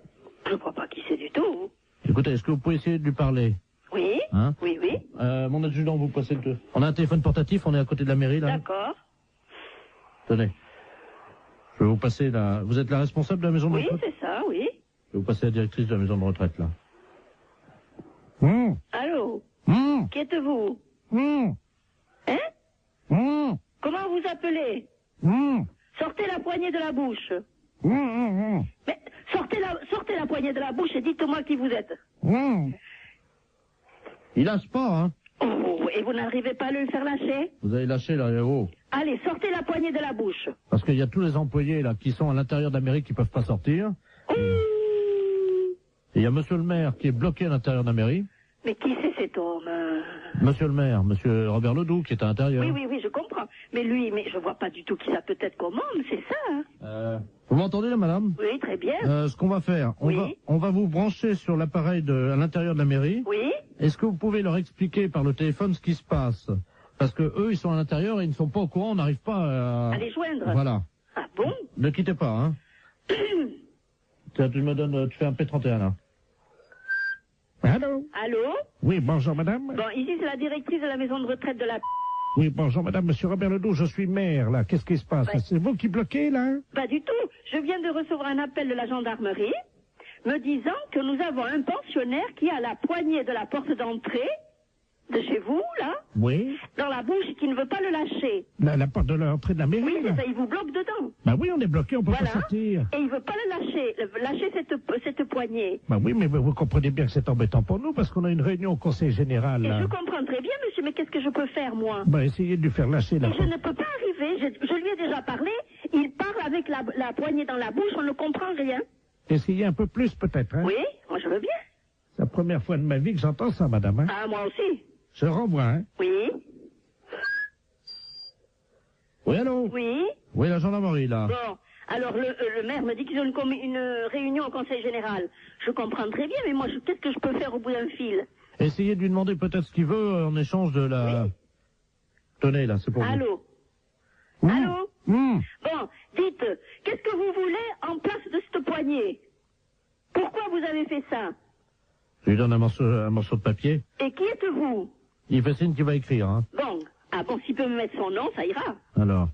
je crois pas qui c'est du tout. Écoutez, est-ce que vous pouvez essayer de lui parler? Oui. Hein? Oui, oui. Mon adjudant, vous passez le... On a un téléphone portatif, on est à côté de la mairie, là. D'accord. Tenez. Je vais vous passer la... Vous êtes la responsable de la maison de retraite? Oui, c'est ça, oui. Je vais vous passer la directrice de la maison de retraite, là. Allô? Qui êtes-vous? Hein? Comment vous appelez? sortez la poignée de la bouche. Mais sortez la poignée de la bouche et dites-moi qui vous êtes. Il lâche pas, hein. Oh, et vous n'arrivez pas à le faire lâcher? Vous avez lâché, là, héros. Allez, sortez la poignée de la bouche. Parce qu'il y a tous les employés, là, qui sont à l'intérieur d'Amérique qui peuvent pas sortir. Et il y a monsieur le maire qui est bloqué à l'intérieur d'Amérique. Mais qui c'est cet homme? Monsieur le maire, monsieur Robert Ledoux, qui est à l'intérieur. Oui, je comprends. Mais lui, je vois pas du tout qui ça peut être comme homme, c'est ça, hein? Vous m'entendez, là, madame? Oui, très bien. Ce qu'on va faire, on va vous brancher sur l'appareil à l'intérieur de la mairie. Oui. Est-ce que vous pouvez leur expliquer par le téléphone ce qui se passe? Parce que eux, ils sont à l'intérieur et ils ne sont pas au courant, on n'arrive pas à les joindre. Voilà. Ah bon? Ne quittez pas, hein. Tiens, tu fais un P31, là. Allô? Allô? Oui, bonjour, madame. Bon, ici, c'est la directrice de la maison de retraite de la... Oui, bonjour, madame, monsieur Robert Ledoux, je suis maire, là. Qu'est-ce qui se passe? Ouais. C'est vous qui bloquez, là? Pas du tout. Je viens de recevoir un appel de la gendarmerie me disant que nous avons un pensionnaire qui a la poignée de la porte d'entrée de chez vous, là, Oui. dans la bouche, qui ne veut pas le lâcher. La porte de l'entrée de la mairie, Oui, là? c'est ça, il vous bloque dedans. Bah oui, on est bloqué, on peut Voilà. pas sortir. Et il veut pas le lâcher cette poignée. Bah oui, mais vous comprenez bien que c'est embêtant pour nous, parce qu'on a une réunion au conseil général, Et là. je comprends très bien, monsieur, mais qu'est-ce que je peux faire, moi? Bah, essayez de lui faire lâcher la Et je porte. ne peux pas arriver, je lui ai déjà parlé, il parle avec la poignée dans la bouche, on ne comprend rien. Essayez un peu plus, peut-être, hein? Oui, moi je veux bien. C'est la première fois de ma vie que j'entends ça, madame, hein? Ah, moi aussi. Je renvoie, hein? Oui. Oui, allô? Oui. Oui, la gendarmerie, là. Bon, alors le maire me dit qu'ils ont une réunion au conseil général. Je comprends très bien, mais moi, qu'est-ce que je peux faire au bout d'un fil? Essayez de lui demander peut-être ce qu'il veut en échange de la... Oui. Tenez, là, c'est pour vous. Allô? Allô? Bon, dites, qu'est-ce que vous voulez en place de cette poignée? Pourquoi vous avez fait ça? Je lui donne un morceau de papier. Et qui êtes-vous? Il fait signe qu'il va écrire, hein. Bon, s'il peut me mettre son nom, ça ira. Alors,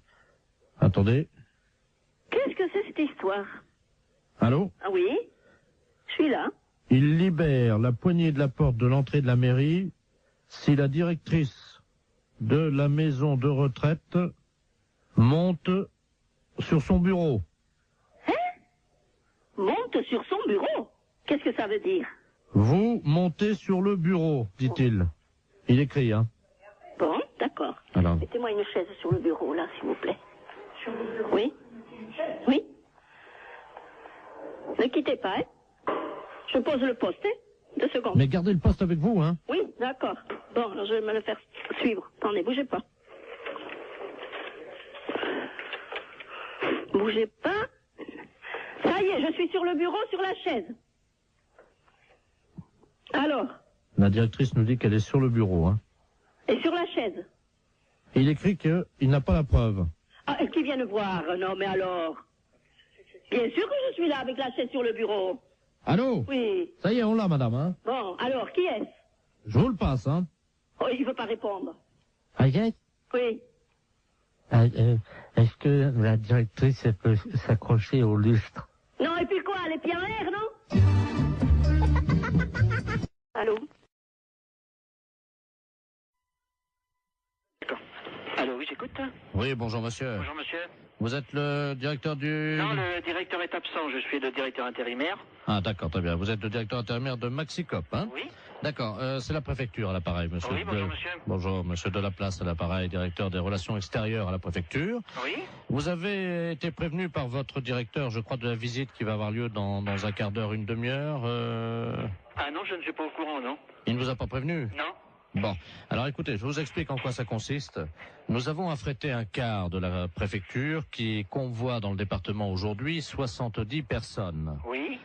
attendez. Qu'est-ce que c'est cette histoire? Allô? Ah oui? Je suis là. Il libère la poignée de la porte de l'entrée de la mairie si la directrice de la maison de retraite monte sur son bureau. Hein? Monte sur son bureau? Qu'est-ce que ça veut dire? Vous montez sur le bureau, dit-il. Il écrit, hein. Bon, d'accord. Alors. Mettez-moi une chaise sur le bureau, là, s'il vous plaît. Sur le bureau? Oui? Oui? Ne quittez pas, hein? Je pose le poste, hein? 2 secondes. Mais gardez le poste avec vous, hein. Oui, d'accord. Bon, alors je vais me le faire suivre. Attendez, bougez pas. Bougez pas. Ça y est, je suis sur le bureau, sur la chaise. Alors? La directrice nous dit qu'elle est sur le bureau, hein. Et sur la chaise? Et il écrit qu'il n'a pas la preuve. Ah, est-ce qu'il vient me voir? Non, mais alors? Bien sûr que je suis là avec la chaise sur le bureau. Allô? Oui. Ça y est, on l'a, madame, hein. Bon, alors, qui est-ce? Je vous le passe, hein. Oh, il veut pas répondre. Agathe, Oui. est-ce que la directrice elle peut s'accrocher au lustre? Non, et puis quoi? Les pieds en l'air, non? Allô? Allô, oui, j'écoute. Oui, bonjour, monsieur. Bonjour, monsieur. Vous êtes le directeur du... Non, le directeur est absent, je suis le directeur intérimaire. Ah, d'accord, très bien. Vous êtes le directeur intérimaire de Maxicop, hein? Oui. D'accord, c'est la préfecture à l'appareil, monsieur. Oui, bonjour, monsieur. Bonjour, monsieur Delaplace à l'appareil, directeur des relations extérieures à la préfecture. Oui. Vous avez été prévenu par votre directeur, je crois, de la visite qui va avoir lieu dans un quart d'heure, une demi-heure. Ah non, je ne suis pas au courant, non. Il ne vous a pas prévenu? Non. Bon, alors écoutez, je vous explique en quoi ça consiste. Nous avons affrété un quart de la préfecture qui convoie dans le département aujourd'hui 70 personnes. Oui.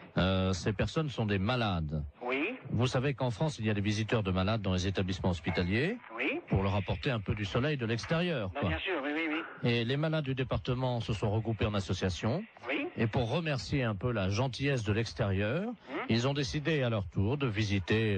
Ces personnes sont des malades. Oui. Vous savez qu'en France, il y a des visiteurs de malades dans les établissements hospitaliers. Oui. Pour leur apporter un peu du soleil de l'extérieur. Non, bien sûr, oui, oui, oui. Et les malades du département se sont regroupés en association. Oui. Et pour remercier un peu la gentillesse de l'extérieur, ils ont décidé à leur tour de visiter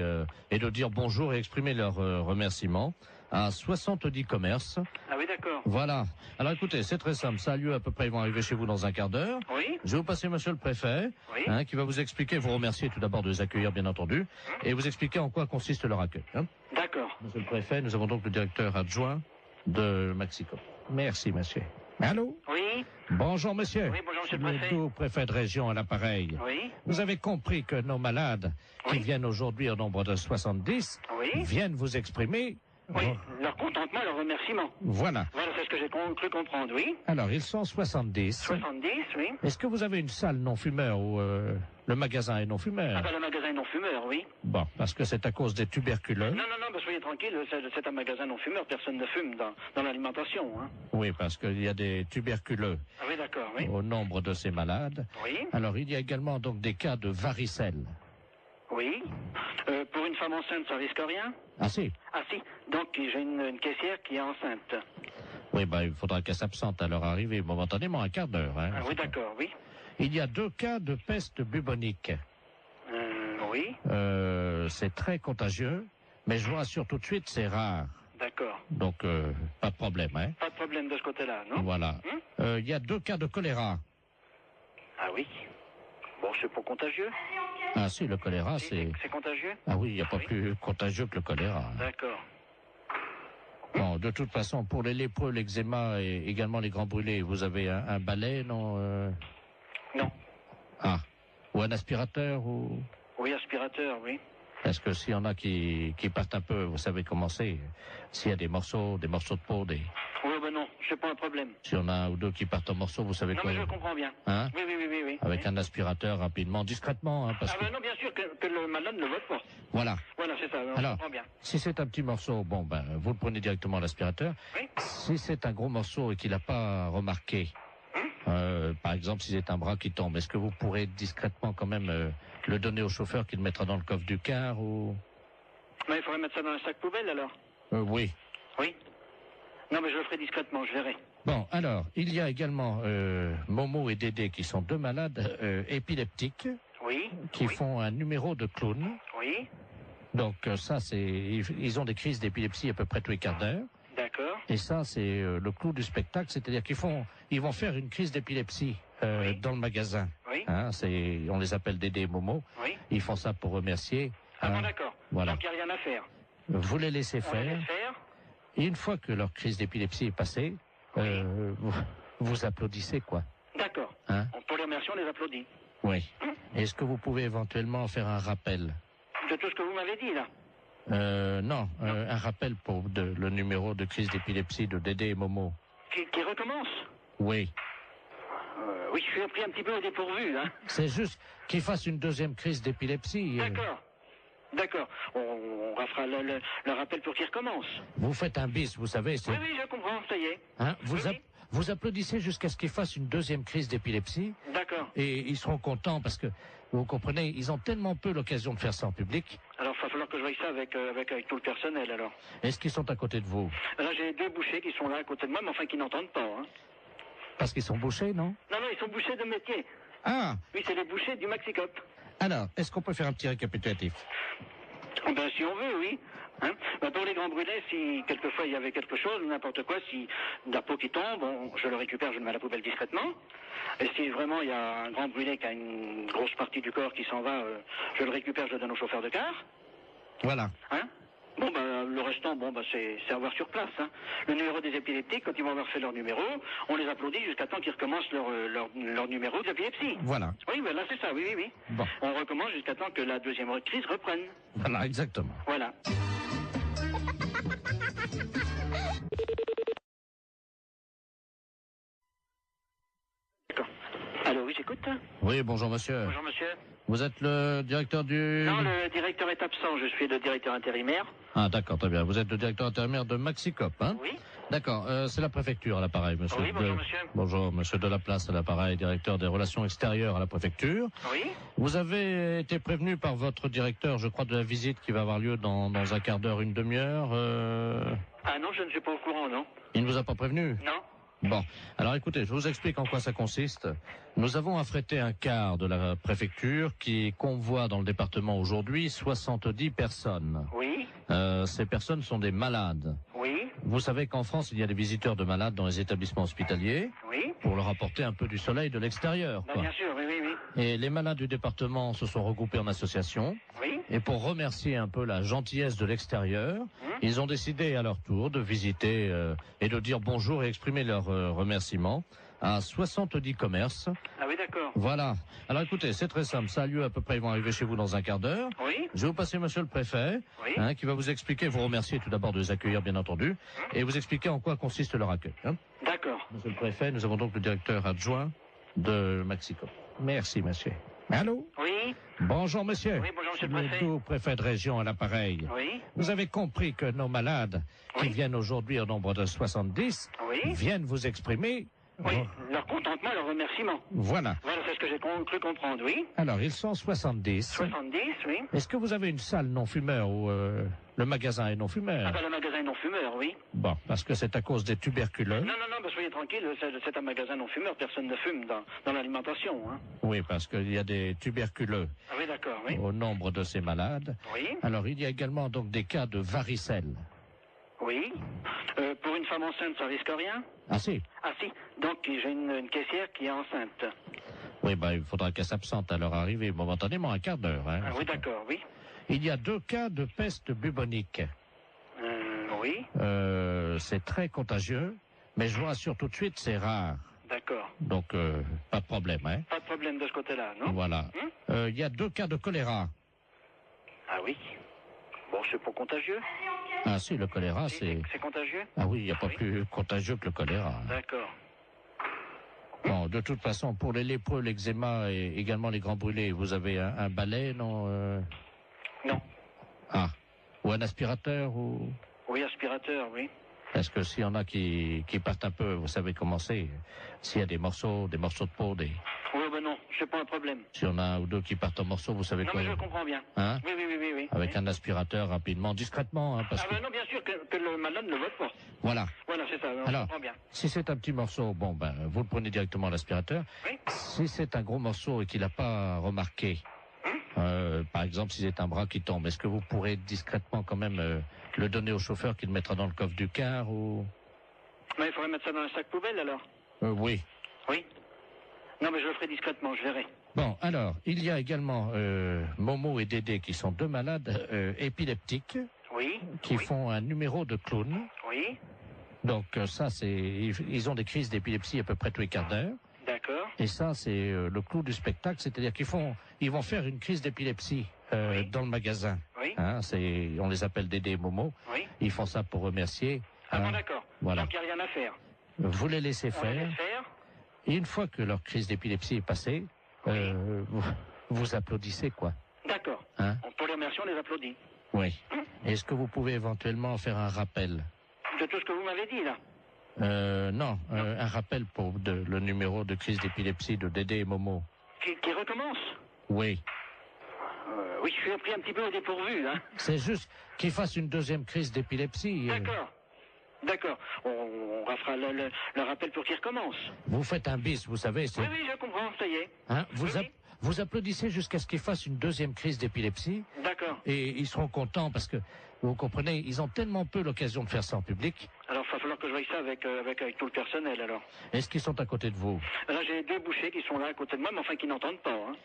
et de dire bonjour et exprimer leur remerciement à 70 commerces. Ah oui, d'accord. Voilà. Alors écoutez, c'est très simple. Ça a lieu à peu près, ils vont arriver chez vous dans un quart d'heure. Oui. Je vais vous passer monsieur le préfet, Oui. qui va vous expliquer, vous remercier tout d'abord de les accueillir, bien entendu, et vous expliquer en quoi consiste leur accueil. Hein. D'accord. Monsieur le préfet, nous avons donc le directeur adjoint de Maxicop. Merci, monsieur. Allô? Oui. Bonjour, monsieur. Oui, bonjour, monsieur le préfet. Le préfet de région à l'appareil. Oui. Vous avez compris que nos malades, qui viennent aujourd'hui au nombre de 70, viennent vous exprimer... Oui, leur contentement et leur remerciement. Voilà. Voilà, c'est ce que j'ai cru comprendre, oui. Alors, ils sont 70. 70, oui. Est-ce que vous avez une salle non-fumeur où le magasin est non-fumeur? Ah ben, le magasin est non-fumeur, oui. Bon, parce que c'est à cause des tuberculeux. Non, ben, soyez tranquille, c'est un magasin non-fumeur, personne ne fume dans l'alimentation, hein. Oui, parce qu'il y a des tuberculeux Ah oui, d'accord, oui. au nombre de ces malades. Oui. Alors, il y a également donc des cas de varicelle. Oui. Pour une femme enceinte, ça risque rien? Ah si. Ah si. Donc j'ai une caissière qui est enceinte. Oui, ben il faudra qu'elle s'absente à leur arrivée momentanément, un quart d'heure. Hein. Ah, oui, d'accord, oui. Il y a 2 cas de peste bubonique. Oui. C'est très contagieux, mais je vous rassure tout de suite, c'est rare. D'accord. Donc, pas de problème, hein. Pas de problème de ce côté-là, non? Voilà. Il y a 2 cas de choléra. Ah oui. Bon, c'est pas contagieux? Ah si, le choléra, c'est... C'est contagieux? Ah oui, il n'y a pas plus contagieux que le choléra. D'accord. Bon, de toute façon, pour les lépreux, l'eczéma et également les grands brûlés, vous avez un balai, non Non. Ah. Ou un aspirateur, ou... Oui, aspirateur, oui. Parce que s'il y en a qui partent un peu, vous savez comment c'est. S'il y a des morceaux de peau, Oui, ben non, c'est pas un problème. S'il y en a un ou deux qui partent en morceaux, vous savez non, quoi. Non, mais je comprends bien. Hein? Oui. Avec un aspirateur, rapidement, discrètement, hein, parce que... ben non, bien sûr que le malade ne vote pas. Voilà. Voilà, c'est ça, je comprends bien. Si c'est un petit morceau, bon, ben, vous le prenez directement à l'aspirateur. Oui. Si c'est un gros morceau et qu'il n'a pas remarqué, par exemple, si c'est un bras qui tombe, est-ce que vous pourrez discrètement quand même le donner au chauffeur qui le mettra dans le coffre du car ou... Mais il faudrait mettre ça dans un sac poubelle, alors? Oui. Oui. Non, mais je le ferai discrètement, je verrai. Bon, alors, il y a également Momo et Dédé qui sont 2 malades épileptiques. Oui. Qui font un numéro de clown. Oui. Donc ça, c'est... Ils ont des crises d'épilepsie à peu près tous les quarts d'heure. D'accord. Et ça, c'est le clou du spectacle, c'est-à-dire ils vont faire une crise d'épilepsie dans le magasin. Oui. Hein, on les appelle Dédé et Momo. Oui. Ils font ça pour remercier. Ah bon, d'accord. Voilà. Donc il n'y a rien à faire. Vous les laissez On faire. les laisse faire. Et une fois que leur crise d'épilepsie est passée, vous applaudissez, quoi. D'accord. Hein? Pour les remercier, on les applaudit. Oui. Est-ce que vous pouvez éventuellement faire un rappel? De tout ce que vous m'avez dit, là? Non. Un rappel pour le numéro de crise d'épilepsie de Dédé et Momo. Qui recommence? Oui. Oui, je suis pris un petit peu au dépourvu, hein. C'est juste qu'ils fassent une 2e crise d'épilepsie. D'accord. On fera le rappel pour qu'il recommence. Vous faites un bis, vous savez. Oui, je comprends, ça y est. Hein, vous applaudissez jusqu'à ce qu'ils fassent une 2e crise d'épilepsie. D'accord. Et ils seront contents parce que, vous comprenez, ils ont tellement peu l'occasion de faire ça en public. Alors, il va falloir que je voie ça avec tout le personnel, alors. Est-ce qu'ils sont à côté de vous? Alors, j'ai 2 bouchers qui sont là à côté de moi, mais enfin qui n'entendent pas, hein. Parce qu'ils sont bouchés, non? Non, ils sont bouchers de métier. Ah! Oui, c'est les bouchers du Maxicop. Alors, est-ce qu'on peut faire un petit récapitulatif? Ben, si on veut, oui. Hein? Ben, pour les grands brûlés, si quelquefois il y avait quelque chose, n'importe quoi, si de la peau qui tombe, je le récupère, je le mets à la poubelle discrètement. Et si vraiment il y a un grand brûlé qui a une grosse partie du corps qui s'en va, je le récupère, je le donne au chauffeur de car. Voilà. Hein? Bon, le restant, c'est à voir sur place, hein. Le numéro des épileptiques, quand ils vont avoir fait leur numéro, on les applaudit jusqu'à temps qu'ils recommencent leur numéro d'épilepsie. Voilà. Oui, là, c'est ça, oui. Bon. On recommence jusqu'à temps que la 2e crise reprenne. Voilà, exactement. Voilà. D'accord. Allô, oui, j'écoute. Oui, bonjour monsieur. Bonjour monsieur. Vous êtes le directeur du... Non, le directeur est absent, je suis le directeur intérimaire. Ah d'accord, très bien. Vous êtes le directeur intérimaire de Maxicop, hein? Oui. D'accord, c'est la préfecture à l'appareil, monsieur. Oui, bonjour monsieur. Bonjour, monsieur Delaplace à l'appareil, directeur des relations extérieures à la préfecture. Oui. Vous avez été prévenu par votre directeur, je crois, de la visite qui va avoir lieu dans un quart d'heure, une demi-heure. Ah non, je ne suis pas au courant, non. Il ne vous a pas prévenu? Non. Bon, alors écoutez, je vous explique en quoi ça consiste. Nous avons affrété un car de la préfecture qui convoie dans le département aujourd'hui 70 personnes. Oui. Ces personnes sont des malades. Oui. Vous savez qu'en France, il y a des visiteurs de malades dans les établissements hospitaliers. Oui. Pour leur apporter un peu du soleil de l'extérieur. Bien sûr, oui. Et les malades du département se sont regroupés en association. Oui. Et pour remercier un peu la gentillesse de l'extérieur, ils ont décidé à leur tour de visiter et de dire bonjour et exprimer leur remerciement à 70 commerces. Ah oui, d'accord. Voilà. Alors écoutez, c'est très simple. Ça a lieu à peu près, ils vont arriver chez vous dans un quart d'heure. Oui. Je vais vous passer monsieur le préfet, qui va vous expliquer, vous remercier tout d'abord de les accueillir, bien entendu, et vous expliquer en quoi consiste leur accueil. D'accord. Monsieur le préfet, nous avons donc le directeur adjoint de Mexico. Merci, monsieur. Allô? Oui. Bonjour, monsieur. Oui, bonjour, monsieur le préfet. Le préfet de région à l'appareil. Oui. Vous avez compris que nos malades, qui viennent aujourd'hui au nombre de 70, viennent vous exprimer... Oui, leur contentement, leur remerciement. Voilà. Voilà, c'est ce que j'ai cru comprendre, oui. Alors, ils sont 70. 70, oui. Est-ce que vous avez une salle non-fumeur ou le magasin est non-fumeur? Ah ben, le magasin est non-fumeur, oui. Bon, parce que c'est à cause des tuberculeux. Non, soyez tranquille, c'est un magasin non-fumeur, personne ne fume dans l'alimentation, hein. Oui, parce qu'il y a des tuberculeux. Ah oui, d'accord, oui. Au nombre de ces malades. Oui. Alors, il y a également donc des cas de varicelle. Oui. Pour une femme enceinte, ça risque rien? Ah si. Ah si. Donc j'ai une caissière qui est enceinte. Oui, il faudra qu'elle s'absente à leur arrivée momentanément, un quart d'heure. Hein. Ah oui, d'accord, oui. Il y a 2 cas de peste bubonique. Oui. C'est très contagieux, mais je vous rassure tout de suite, c'est rare. D'accord. Donc, pas de problème, hein. Pas de problème de ce côté-là, non? Voilà. Il y a 2 cas de choléra. Ah oui. Bon, c'est pas contagieux? Ah si, le choléra, c'est... C'est contagieux? Ah oui, il n'y a pas plus contagieux que le choléra. D'accord. Bon, de toute façon, pour les lépreux, l'eczéma et également les grands brûlés, vous avez un balai, non Non. Ah. Ou un aspirateur ou... Oui, aspirateur, oui. Parce que s'il y en a qui partent un peu, vous savez comment c'est. S'il y a des morceaux de peau, Oui, ben non, c'est pas un problème. S'il y en a un ou deux qui partent en morceaux, vous savez quoi. Non, mais je comprends bien. Hein? Oui. Avec un aspirateur, rapidement, discrètement. Hein, parce que... non, bien sûr que le malade ne vote pas. Voilà. Voilà, c'est ça, je comprends bien. Si c'est un petit morceau, vous le prenez directement à l'aspirateur. Oui. Si c'est un gros morceau et qu'il n'a pas remarqué, par exemple, si c'est un bras qui tombe, est-ce que vous pourrez discrètement quand même le donner au chauffeur qui le mettra dans le coffre du car ou... Mais il faudrait mettre ça dans un sac poubelle, alors. Oui. Oui. Non, mais je le ferai discrètement, je verrai. Bon, alors, il y a également Momo et Dédé qui sont 2 malades épileptiques. Oui. Qui font un numéro de clown. Oui. Donc ça, ils ont des crises d'épilepsie à peu près tous les quarts d'heure. D'accord. Et ça, c'est le clou du spectacle, c'est-à-dire ils vont faire une crise d'épilepsie dans le magasin. Oui. Hein, on les appelle Dédé et Momo. Oui. Ils font ça pour remercier. Ah bon, d'accord. Voilà. Donc il n'y a rien à faire. Vous les laissez On faire. les laisse faire. Et une fois que leur crise d'épilepsie est passée, vous applaudissez, quoi. D'accord. Hein? Pour les remercier, on les applaudit. Oui. Est-ce que vous pouvez éventuellement faire un rappel? De tout ce que vous m'avez dit, là. Non, un rappel pour le numéro de crise d'épilepsie de Dédé et Momo. Qui recommence? Oui. Oui, je suis pris un petit peu au dépourvu, hein. C'est juste qu'il fasse une 2e crise d'épilepsie. D'accord. D'accord. On fera le rappel pour qu'il recommence. Vous faites un bis, vous savez. Oui, je comprends, ça y est. Hein, vous applaudissez jusqu'à ce qu'il fasse une 2e crise d'épilepsie. D'accord. Et ils seront contents parce que, vous comprenez, ils ont tellement peu l'occasion de faire ça en public. Alors, il va falloir que je voie ça avec tout le personnel, alors. Est-ce qu'ils sont à côté de vous? Alors, j'ai 2 bouchers qui sont là à côté de moi, mais enfin qui n'entendent pas, hein.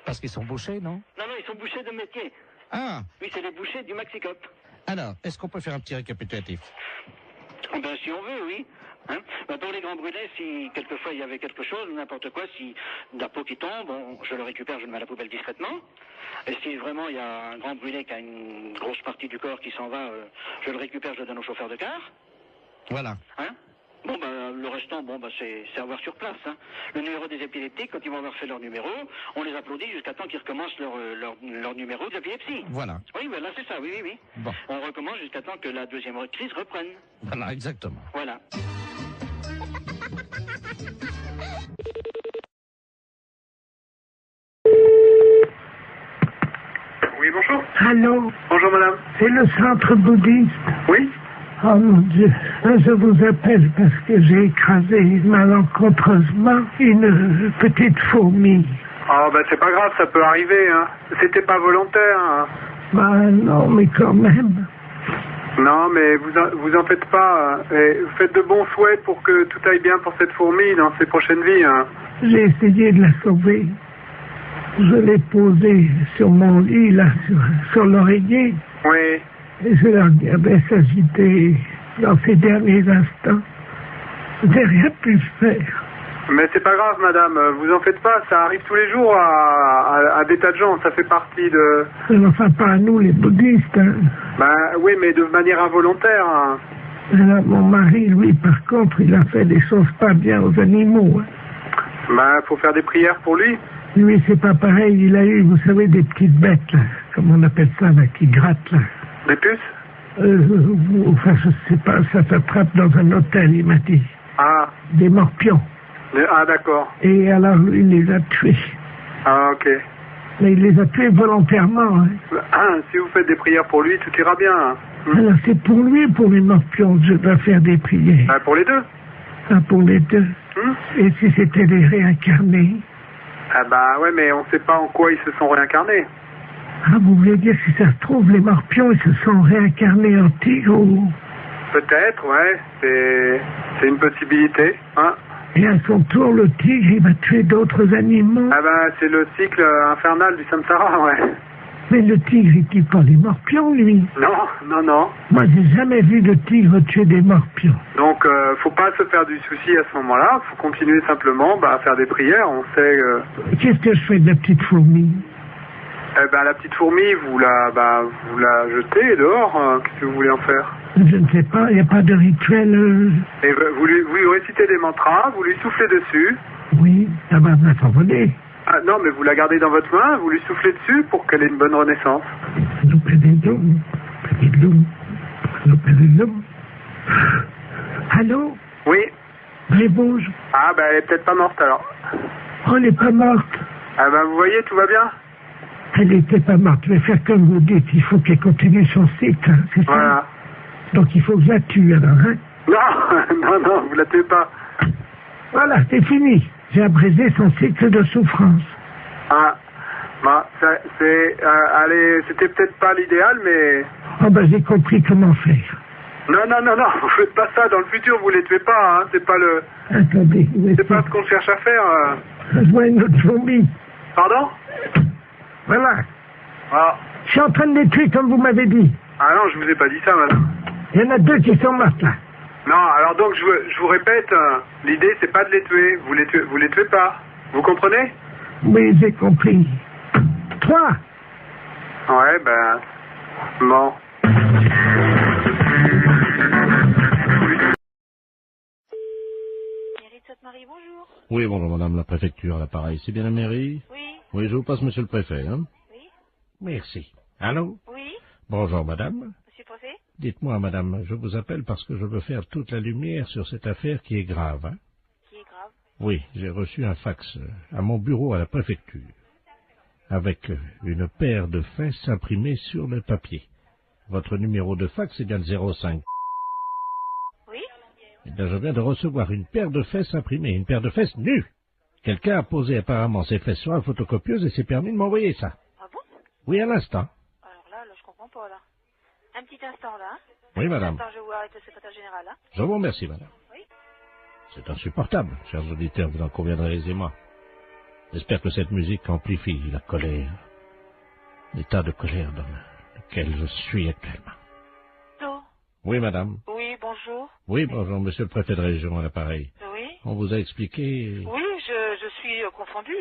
Parce qu'ils sont bouchés, non? Non, ils sont bouchers de métier. Ah! Oui, c'est les bouchers du Maxicop. Alors, est-ce qu'on peut faire un petit récapitulatif? Ben, si on veut, oui. Hein? Ben, pour les grands brûlés, si quelquefois il y avait quelque chose, n'importe quoi, si de la peau qui tombe, je le récupère, je le mets à la poubelle discrètement. Et si vraiment il y a un grand brûlé qui a une grosse partie du corps qui s'en va, je le récupère, je le donne au chauffeur de car. Voilà. Hein? Bon, le restant, c'est à voir sur place. Hein. Le numéro des épileptiques, quand ils vont avoir fait leur numéro, on les applaudit jusqu'à temps qu'ils recommencent leur numéro d'épilepsie. Voilà. Oui, là, c'est ça, oui. Bon. On recommence jusqu'à temps que la 2e crise reprenne. Voilà, exactement. Voilà. Oui, bonjour. Allô? Bonjour, madame. C'est le centre bouddhiste? Oui. Oh mon Dieu, je vous appelle parce que j'ai écrasé malencontreusement une petite fourmi. Ah, c'est pas grave, ça peut arriver, hein. C'était pas volontaire, hein. Non, mais quand même. Non, mais vous en faites pas. Hein. Et faites de bons souhaits pour que tout aille bien pour cette fourmi dans ses prochaines vies, hein. J'ai essayé de la sauver. Je l'ai posé sur mon lit, là, sur l'oreiller. Oui. Et je la regardais s'agiter dans ces derniers instants. Je n'ai rien pu faire. Mais c'est pas grave, madame, vous en faites pas, ça arrive tous les jours à des tas de gens, ça fait partie de... Enfin, pas à nous, les bouddhistes. Hein. Ben oui, mais de manière involontaire. Hein. Alors, mon mari, lui, par contre, il a fait des choses pas bien aux animaux. Hein. Ben, faut faire des prières pour lui. Lui, c'est pas pareil, il a eu, vous savez, des petites bêtes, là, comme on appelle ça, là, qui grattent, là. Des puces Enfin, je sais pas, ça s'attrape dans un hôtel, il m'a dit. Ah. Des morpions. Ah, d'accord. Et alors, lui, il les a tués. Ah, ok. Mais il les a tués volontairement. Hein. Ah, si vous faites des prières pour lui, tout ira bien. Hein. Alors, c'est pour lui, pour les morpions, que je dois faire des prières. Ah, pour les deux. Ah, pour les deux. Et si c'était des réincarnés? Ah bah ouais, mais on sait pas en quoi ils se sont réincarnés. Ah, vous voulez dire, si ça se trouve, les morpions, ils se sont réincarnés en tigre ou... Peut-être, ouais. C'est une possibilité, hein. Et à son tour, le tigre, il va tuer d'autres animaux. Ah ben, c'est le cycle infernal du samsara, ouais. Mais le tigre, il tue pas les morpions, lui. Non. Moi, j'ai jamais vu de tigre tuer des morpions. Donc, faut pas se faire du souci à ce moment-là. Faut continuer simplement à faire des prières. On sait... Qu'est-ce que je fais de la petite fourmi? Eh ben, la petite fourmi, vous la jetez dehors. Qu'est-ce que vous voulez en faire? Je ne sais pas, il n'y a pas de rituel... Et vous lui récitez des mantras, vous lui soufflez dessus. Oui, ça va s'envoler. Ah non, mais vous la gardez dans votre main, vous lui soufflez dessus pour qu'elle ait une bonne renaissance. Allô? Oui. Réponse. Ah ben, elle est peut-être pas morte alors. Oh, elle n'est pas morte. Ah ben, vous voyez, tout va bien. Elle n'était pas morte, je vais faire comme vous dites, il faut qu'elle continue son cycle, hein, c'est ça? Voilà. Donc il faut que je la tue alors, hein? Non, vous la tuez pas. Voilà, c'est fini. J'ai abrégé son cycle de souffrance. Ah, bah, allez, c'était peut-être pas l'idéal, mais... Oh ben j'ai compris comment faire. Non, vous faites pas ça, dans le futur vous les tuez pas, hein, c'est pas le... Attendez, c'est pas ce qu'on cherche à faire. Je vois une autre fourmi. Pardon? Voilà. Ah. Je suis en train de les tuer comme vous m'avez dit. Ah non, je vous ai pas dit ça, madame. Il y en a deux qui sont mortes là. Non, alors donc je vous répète, l'idée c'est pas de les tuer, vous les tuez pas. Vous comprenez? Oui, j'ai compris. 3. Ouais, ben... Bon. Marie, bonjour. Oui, bonjour madame la préfecture, à l'appareil. C'est bien la mairie? Oui. Oui, je vous passe monsieur le préfet, hein? Oui. Merci. Allô? Oui. Bonjour madame. Monsieur le préfet? Dites-moi madame, je vous appelle parce que je veux faire toute la lumière sur cette affaire qui est grave, hein? Qui est grave? Oui, j'ai reçu un fax à mon bureau à la préfecture, avec une paire de fesses imprimées sur le papier. Votre numéro de fax est bien le 05. Oui. Eh bien, je viens de recevoir une paire de fesses imprimées, une paire de fesses nues. Quelqu'un a posé apparemment ses fesses sur la photocopieuse et s'est permis de m'envoyer ça. Ah bon? Oui, à l'instant. Alors là, je comprends pas, là. Un petit instant, là. Hein? Oui, madame. Attends, je vais vous arrêter le secrétaire général, hein. Je vous remercie, madame. Oui. C'est insupportable, chers auditeurs, vous en conviendrez aisément. J'espère que cette musique amplifie la colère, l'état de colère dans lequel je suis actuellement. Allô? Oui, madame. Oui, bonjour. Oui, bonjour, monsieur le préfet de région à l'appareil. Oui. On vous a expliqué... Oui, je suis confondue,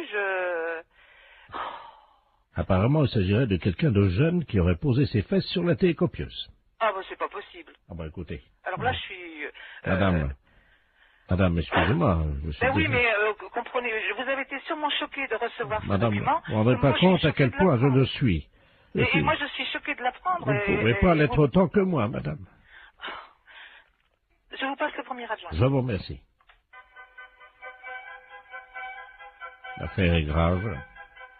Apparemment, il s'agirait de quelqu'un de jeune qui aurait posé ses fesses sur la télécopieuse. Ah, bah, c'est pas possible. Ah, bah, écoutez. Alors là, je suis... Madame, excusez-moi. oui, mais comprenez, vous avez été sûrement choquée de recevoir ce Madame, document. vous ne rendez pas compte à quel point je le suis. Et moi, je suis choquée de l'apprendre. Vous ne pouvez pas l'être autant que moi, madame. Je vous passe le premier adjoint. Je vous remercie. L'affaire est grave.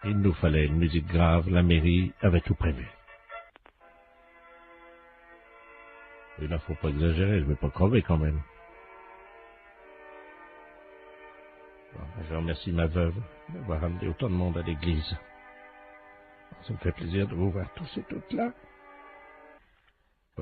Il nous fallait une musique grave. La mairie avait tout prévu. Il ne faut pas exagérer, je ne vais pas crever quand même. Bon, je remercie ma veuve d'avoir amené autant de monde à l'église. Ça me fait plaisir de vous voir tous et toutes là.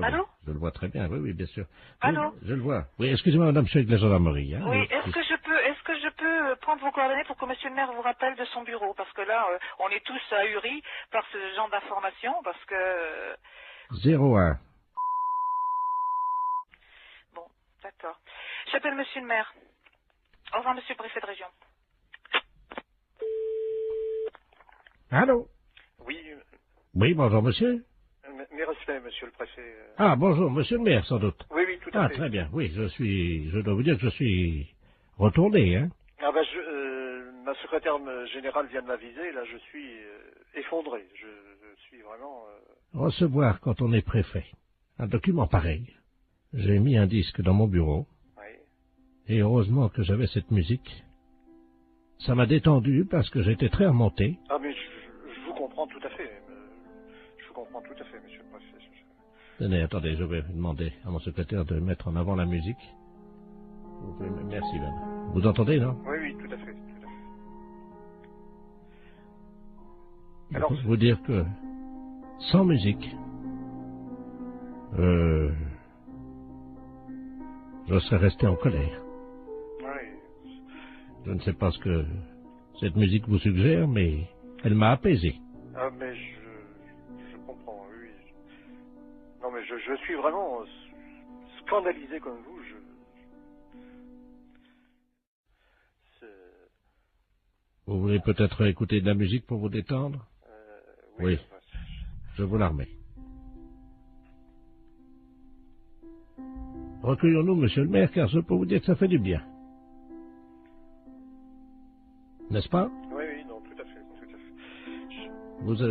Allô? Je le vois très bien, oui, bien sûr. Allô? Je le vois. Oui, excusez-moi, madame, je suis avec la gendarmerie. Hein, oui, est-ce que je peux prendre prendre vos coordonnées pour que monsieur le maire vous rappelle de son bureau, parce que là, on est tous ahuris par ce genre d'informations, parce que... 01. Bon, d'accord. J'appelle monsieur le maire. Au revoir, monsieur le préfet de région. Allô? Oui, Oui, bonjour, monsieur. mes respects, monsieur le préfet. Ah, bonjour, monsieur le maire, sans doute. Oui, oui, tout à fait. Ah, très bien, oui, je dois vous dire que je suis retourné, hein. Ah ben, ma secrétaire générale vient de m'aviser, là, je suis effondré. Je suis vraiment... Recevoir quand on est préfet un document pareil. J'ai mis un disque dans mon bureau. Oui. Et heureusement que j'avais cette musique. Ça m'a détendu parce que j'étais très remonté. Ah, mais je vous comprends tout à fait. Je vous comprends tout à fait, monsieur le préfet. Tenez, attendez, je vais demander à mon secrétaire de mettre en avant la musique. Merci, madame. Vous entendez, non? Oui, oui, tout à fait. Je peux vous dire que sans musique, je serais resté en colère. Oui. Je ne sais pas ce que cette musique vous suggère, mais elle m'a apaisé. Ah, mais je comprends, oui. Non, mais je suis vraiment scandalisé comme vous. Vous voulez peut-être écouter de la musique pour vous détendre? Oui. Je vous la remets. Recueillons-nous, monsieur le maire, car je peux vous dire que ça fait du bien. N'est-ce pas? Oui, oui, non, tout à fait.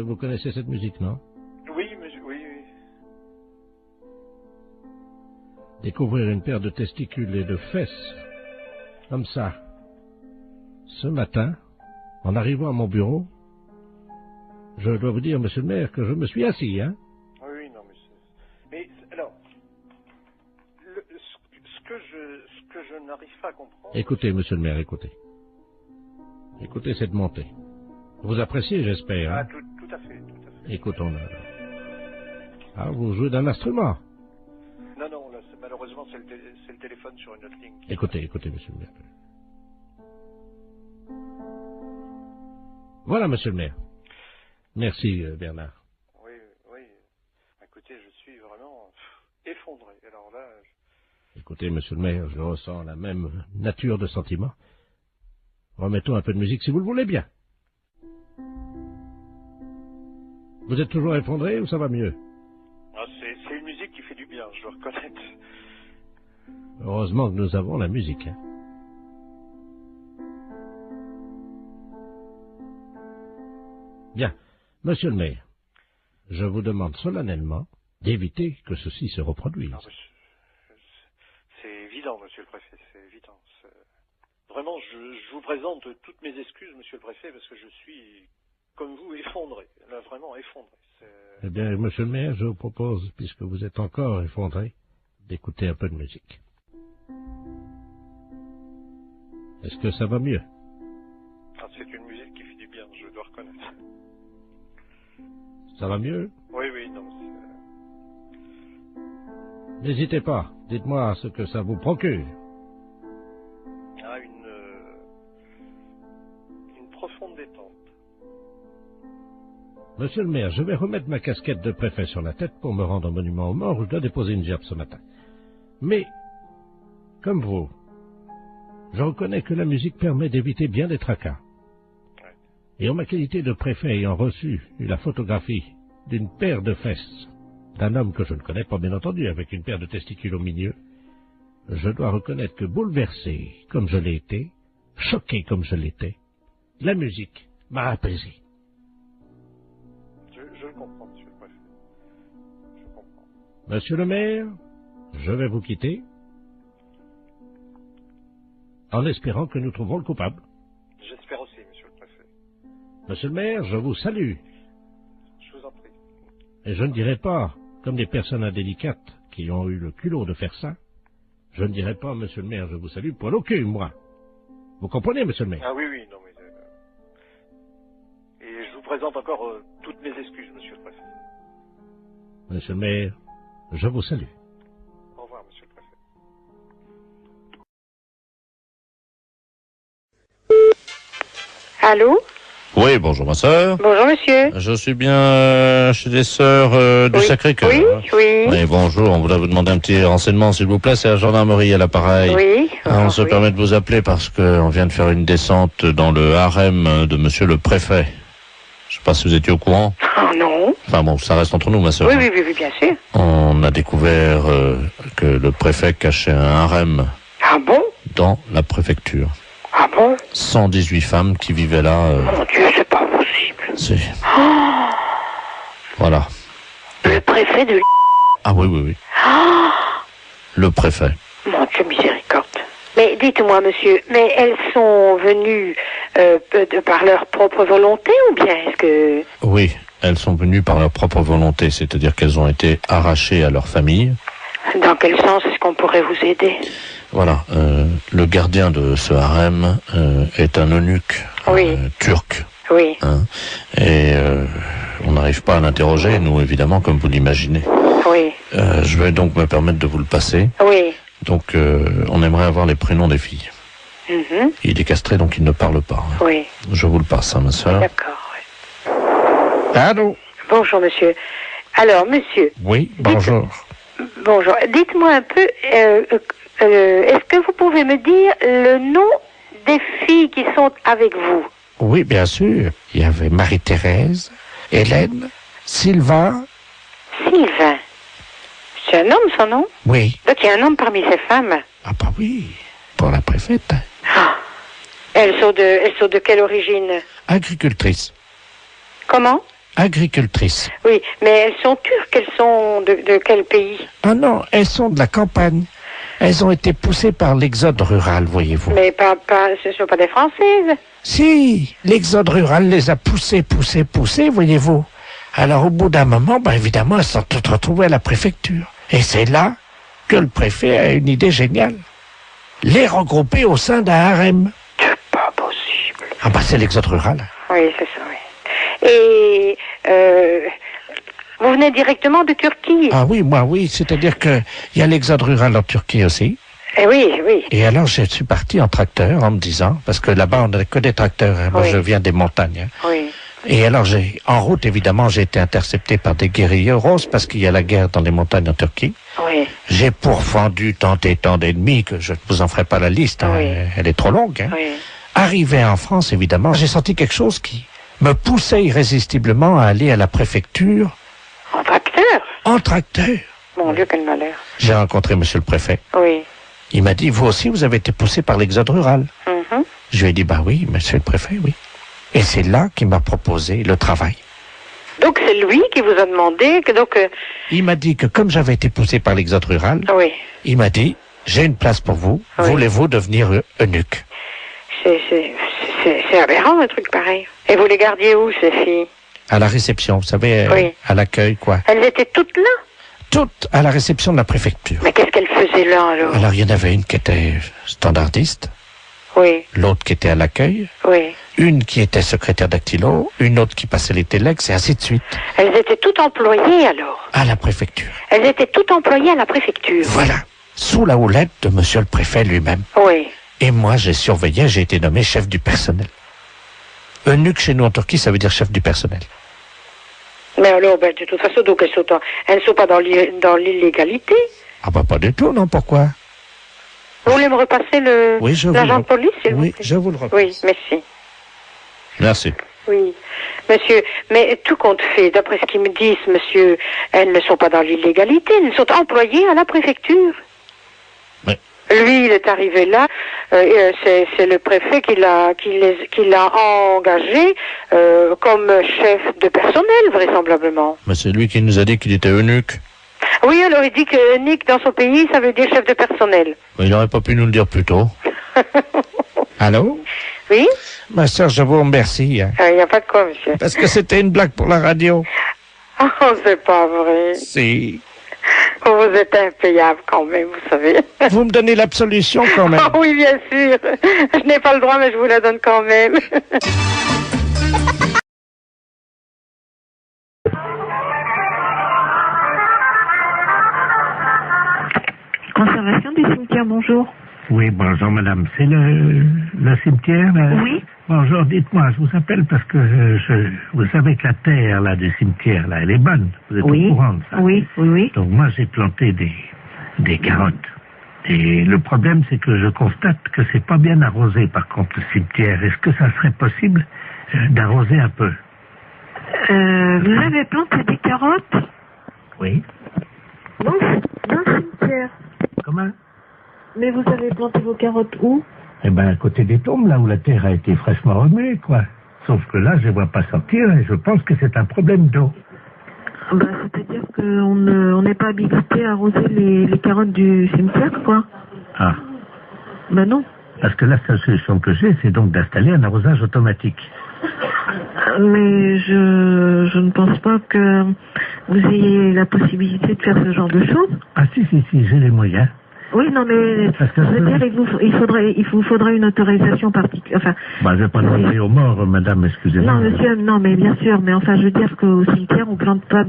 Vous connaissez cette musique, non? Oui, monsieur, oui. Découvrir une paire de testicules et de fesses, comme ça, ce matin, en arrivant à mon bureau, je dois vous dire, monsieur le maire, que je me suis assis, hein? Oui, non, mais alors, ce que je n'arrive pas à comprendre... Écoutez, monsieur le maire, écoutez. Écoutez cette montée. Vous appréciez, j'espère, hein? Ah, tout à fait. Écoutons-la. Ah, vous jouez d'un instrument? Non, là, malheureusement, c'est le téléphone sur une autre ligne. Écoutez, monsieur le maire. Voilà, monsieur le maire. Merci, Bernard. Oui. Écoutez, je suis vraiment effondré. Alors là... Écoutez, monsieur le maire, je ressens la même nature de sentiment. Remettons un peu de musique, si vous le voulez bien. Vous êtes toujours effondré ou ça va mieux? Ah, c'est une musique qui fait du bien, je dois reconnaître. Heureusement que nous avons la musique, hein. Bien. Monsieur le maire, je vous demande solennellement d'éviter que ceci se reproduise. Non, c'est évident, monsieur le préfet, c'est évident. Vraiment, je vous présente toutes mes excuses, monsieur le préfet, parce que je suis, comme vous, effondré. Là, vraiment effondré. Eh bien, monsieur le maire, je vous propose, puisque vous êtes encore effondré, d'écouter un peu de musique. Est-ce que ça va mieux? Ah, c'est une musique qui fait du bien, je dois reconnaître. Ça va mieux? Oui, non, N'hésitez pas, dites-moi ce que ça vous procure. Ah, une profonde détente. Monsieur le maire, je vais remettre ma casquette de préfet sur la tête pour me rendre au monument aux morts où je dois déposer une gerbe ce matin. Mais, comme vous, je reconnais que la musique permet d'éviter bien des tracas. Et en ma qualité de préfet ayant reçu la photographie d'une paire de fesses d'un homme que je ne connais pas bien entendu, avec une paire de testicules au milieu, je dois reconnaître que bouleversé comme je l'ai été, choqué comme je l'étais, la musique m'a apaisé. Je le comprends, monsieur le préfet. Je comprends. Monsieur le maire, je vais vous quitter, en espérant que nous trouverons le coupable. J'espère aussi, monsieur le préfet. Monsieur le maire, je vous salue. Je vous en prie. Et je ne dirai pas, comme des personnes indélicates qui ont eu le culot de faire ça, je ne dirai pas, monsieur le maire, je vous salue, poil au cul, moi. Vous comprenez, monsieur le maire? Ah oui, non, mais... Et je vous présente encore toutes mes excuses, monsieur le préfet. Monsieur le maire, je vous salue. Au revoir, monsieur le préfet. Allô? Oui, bonjour ma sœur. Bonjour monsieur. Je suis bien chez les sœurs du Sacré-Cœur. Oui, oui. Oui, bonjour, on voulait vous demander un petit renseignement s'il vous plaît, c'est la gendarmerie à l'appareil. Oui. On se permet de vous appeler parce qu'on vient de faire une descente dans le harem de monsieur le préfet. Je sais pas si vous étiez au courant. Oh non. Enfin bon, ça reste entre nous ma sœur. Oui, bien sûr. On a découvert que le préfet cachait un harem. Ah bon? Dans la préfecture. Ah bon? 118 femmes qui vivaient là. Mon Dieu, c'est pas possible. C'est... Oh, Voilà. le préfet de... Ah oui. Oh, Le préfet. mon Dieu, miséricorde. Mais dites-moi, monsieur, mais elles sont venues par leur propre volonté ou bien est-ce que... Oui, elles sont venues par leur propre volonté, c'est-à-dire qu'elles ont été arrachées à leur famille. Dans quel sens est-ce qu'on pourrait vous aider? Voilà, le gardien de ce harem est un eunuque turc. Oui. Hein, et on n'arrive pas à l'interroger, nous, évidemment, comme vous l'imaginez. Oui. Je vais donc me permettre de vous le passer. Oui. Donc, on aimerait avoir les prénoms des filles. Mhm. Il est castré, donc il ne parle pas. Hein. Oui. Je vous le passe, hein, ma soeur. D'accord. Allô? Bonjour, monsieur. Alors, monsieur. Oui, bonjour. Bonjour. Dites-moi un peu, est-ce que vous pouvez me dire le nom des filles qui sont avec vous? Oui, bien sûr. Il y avait Marie-Thérèse, Hélène, Sylvain. Sylvain. C'est un homme, son nom? Oui. Donc il y a un homme parmi ces femmes. Ah bah oui, pour la préfète. Ah. Elles sont de quelle origine? Agricultrice. Comment? Agricultrice. Oui, mais elles sont turques, elles sont de quel pays? Ah non, elles sont de la campagne. Elles ont été poussées par l'exode rural, voyez-vous. Mais ce ne sont pas des Françaises. Si, l'exode rural les a poussées, voyez-vous. Alors au bout d'un moment, évidemment, elles sont toutes retrouvées à la préfecture. Et c'est là que le préfet a une idée géniale. Les regrouper au sein d'un harem. C'est pas possible. Ah c'est l'exode rural. Oui, c'est ça, oui. Et vous venez directement de Turquie? Ah oui, moi oui, c'est-à-dire qu'il y a l'exode rural en Turquie aussi. Eh oui. Et alors je suis parti en tracteur en me disant, parce que là-bas on n'a que des tracteurs, hein. Moi je viens des montagnes. Hein. Oui. Et alors en route évidemment j'ai été intercepté par des guérilleros parce qu'il y a la guerre dans les montagnes en Turquie. Oui. J'ai pourfendu tant et tant d'ennemis que je ne vous en ferai pas la liste, hein. Elle est trop longue. Hein. Oui. Arrivé en France évidemment, j'ai senti quelque chose qui me poussait irrésistiblement à aller à la préfecture. En tracteur? En tracteur. Mon Dieu, quel malheur. J'ai rencontré monsieur le préfet. Oui. Il m'a dit, vous aussi, vous avez été poussé par l'exode rural. Mhm. Je lui ai dit, oui, monsieur le préfet, oui. Et c'est là qu'il m'a proposé le travail. Donc c'est lui qui vous a demandé que Il m'a dit que comme j'avais été poussé par l'exode rural, il m'a dit, j'ai une place pour vous, voulez-vous devenir eunuque? C'est aberrant un truc pareil. Et vous les gardiez où, ces filles? À la réception, vous savez, à l'accueil, quoi. Elles étaient toutes là? Toutes à la réception de la préfecture. Mais qu'est-ce qu'elles faisaient là, alors? Alors, il y en avait une qui était standardiste. Oui. L'autre qui était à l'accueil. Oui. Une qui était secrétaire dactylo. Une autre qui passait les téléx, et ainsi de suite. Elles étaient toutes employées, alors? À la préfecture. Elles étaient toutes employées à la préfecture? Voilà. Sous la houlette de monsieur le préfet lui-même. Oui. Et moi, j'ai surveillé, j'ai été nommé chef du personnel. Eunuque chez nous en Turquie, ça veut dire chef du personnel. Mais alors, de toute façon, donc elles ne sont pas dans l'illégalité? Ah pas du tout, non, pourquoi? Vous voulez me repasser l'agent de police, s'il vous plaît? Je vous le repasse. Oui, merci. Merci. Oui, monsieur, mais tout compte fait, d'après ce qu'ils me disent, monsieur, elles ne sont pas dans l'illégalité, elles sont employées à la préfecture. Oui. Lui, il est arrivé là, c'est le préfet qui l'a engagé comme chef de personnel, vraisemblablement. Mais c'est lui qui nous a dit qu'il était eunuque. Oui, alors il dit que eunuque dans son pays, ça veut dire chef de personnel. Mais il n'aurait pas pu nous le dire plus tôt. Allô? Oui? Ma sœur, je vous remercie. Il n'y a pas de quoi, monsieur. Parce que c'était une blague pour la radio. Oh, c'est pas vrai. Si. Vous êtes impayable quand même, vous savez. Vous me donnez l'absolution quand même. Oh, oui, bien sûr. Je n'ai pas le droit, mais je vous la donne quand même. Conservation du cimetière, bonjour. Oui, bonjour madame. C'est le cimetière là? Oui. Bonjour, dites-moi, je vous appelle parce que vous savez que la terre là du cimetière là, elle est bonne. Vous êtes Oui. au courant de ça? Oui, oui, oui. Donc moi j'ai planté des carottes. Et le problème c'est que je constate que c'est pas bien arrosé par contre le cimetière. Est-ce que ça serait possible d'arroser un peu? Vous avez planté des carottes Oui. dans le cimetière. Comment? Mais vous avez planté vos carottes où? Eh ben, à côté des tombes, là où la terre a été fraîchement remuée, quoi. Sauf que là, je ne vois pas sortir et je pense que c'est un problème d'eau. Bah, c'est-à-dire qu'on n'est pas habilité à arroser les carottes du cimetière, quoi. Ah. Bah non. Parce que la seule solution que j'ai, c'est donc d'installer un arrosage automatique. Mais je ne pense pas que vous ayez la possibilité de faire ce genre de choses. Ah si, j'ai les moyens. Oui, non, mais je veux dire, il vous faudrait une autorisation particulière. Enfin, bah, je vais pas demander aux morts, madame, excusez-moi. non, monsieur, non, mais bien sûr, mais enfin, je veux dire qu'au cimetière, on plante pas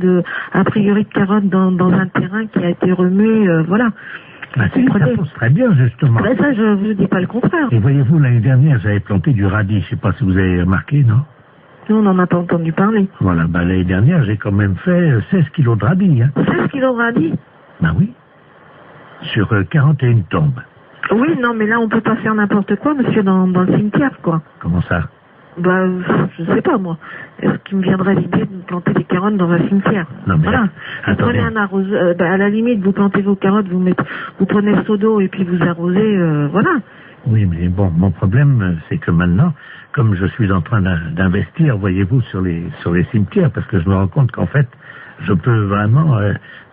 a priori de carottes dans un terrain qui a été remué, voilà. Ah si, ça pousse très bien, justement. Ben ça, je vous dis pas le contraire. Et voyez-vous, l'année dernière, j'avais planté du radis, je sais pas si vous avez remarqué, non? Nous, on n'en a pas entendu parler. Voilà, bah, l'année dernière, j'ai quand même fait 16 kilos de radis, hein. 16 kilos de radis? Ben oui. Sur 41 tombes. Oui, non, mais là, on peut pas faire n'importe quoi, monsieur, dans le cimetière, quoi. Comment ça? Bah, je sais pas, moi. Est-ce qu'il me viendrait l'idée de planter des carottes dans un cimetière? Non, mais voilà. Vous prenez un arroseur, à la limite, vous plantez vos carottes, vous prenez le seau d'eau et puis vous arrosez, voilà. Oui, mais bon, mon problème, c'est que maintenant, comme je suis en train d'investir, voyez-vous, sur les cimetières, parce que je me rends compte qu'en fait, je peux vraiment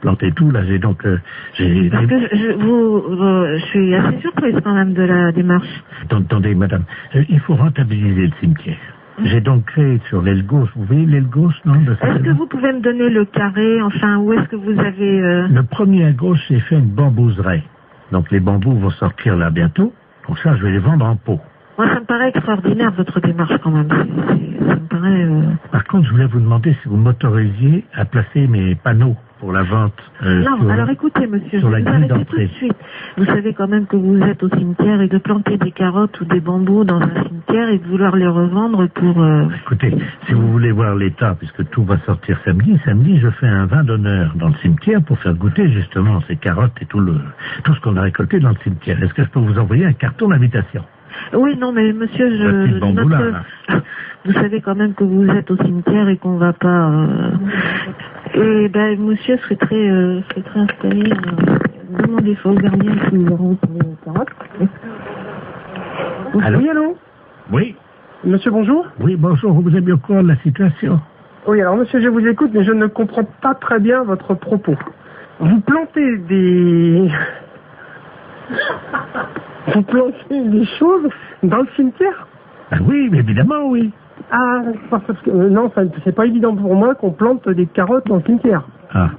planter tout. Là, j'ai donc... Parce que je suis assez surprise quand même de la démarche. Attendez, madame, il faut rentabiliser le cimetière. J'ai donc créé sur l'aile gauche, vous voyez l'aile gauche, non? Est-ce que vous pouvez me donner le carré, enfin, où est-ce que vous avez... Le premier à gauche, j'ai fait une bambouseraie. Donc les bambous vont sortir là bientôt. Donc ça, je vais les vendre en pot. Moi, ça me paraît extraordinaire, votre démarche, quand même. Ça me paraît... Par contre, je voulais vous demander si vous m'autorisiez à placer mes panneaux pour la vente. Non, alors écoutez, monsieur, je sur la vous grille arrête tout de d'entrée. suite. Vous savez quand même que vous êtes au cimetière et de planter des carottes ou des bambous dans un cimetière et de vouloir les revendre pour... Écoutez, si vous voulez voir l'état, puisque tout va sortir samedi, je fais un vin d'honneur dans le cimetière pour faire goûter justement ces carottes et tout ce qu'on a récolté dans le cimetière. Est-ce que je peux vous envoyer un carton d'invitation? Oui, non, mais monsieur, vous savez quand même que vous êtes au cimetière et qu'on va pas... Et ben, monsieur serait très installé. Demandez ça au gardien qui nous auront les carottes. Allô? Oui, allô? Oui. Monsieur, bonjour? Oui, bonjour, vous êtes bien au courant de la situation? Oui, alors monsieur, je vous écoute, mais je ne comprends pas très bien votre propos. Vous plantez des... Vous plantez des choses dans le cimetière? Ah oui, mais évidemment, oui. Ah, parce que non, c'est pas évident pour moi qu'on plante des carottes dans le cimetière. Ah.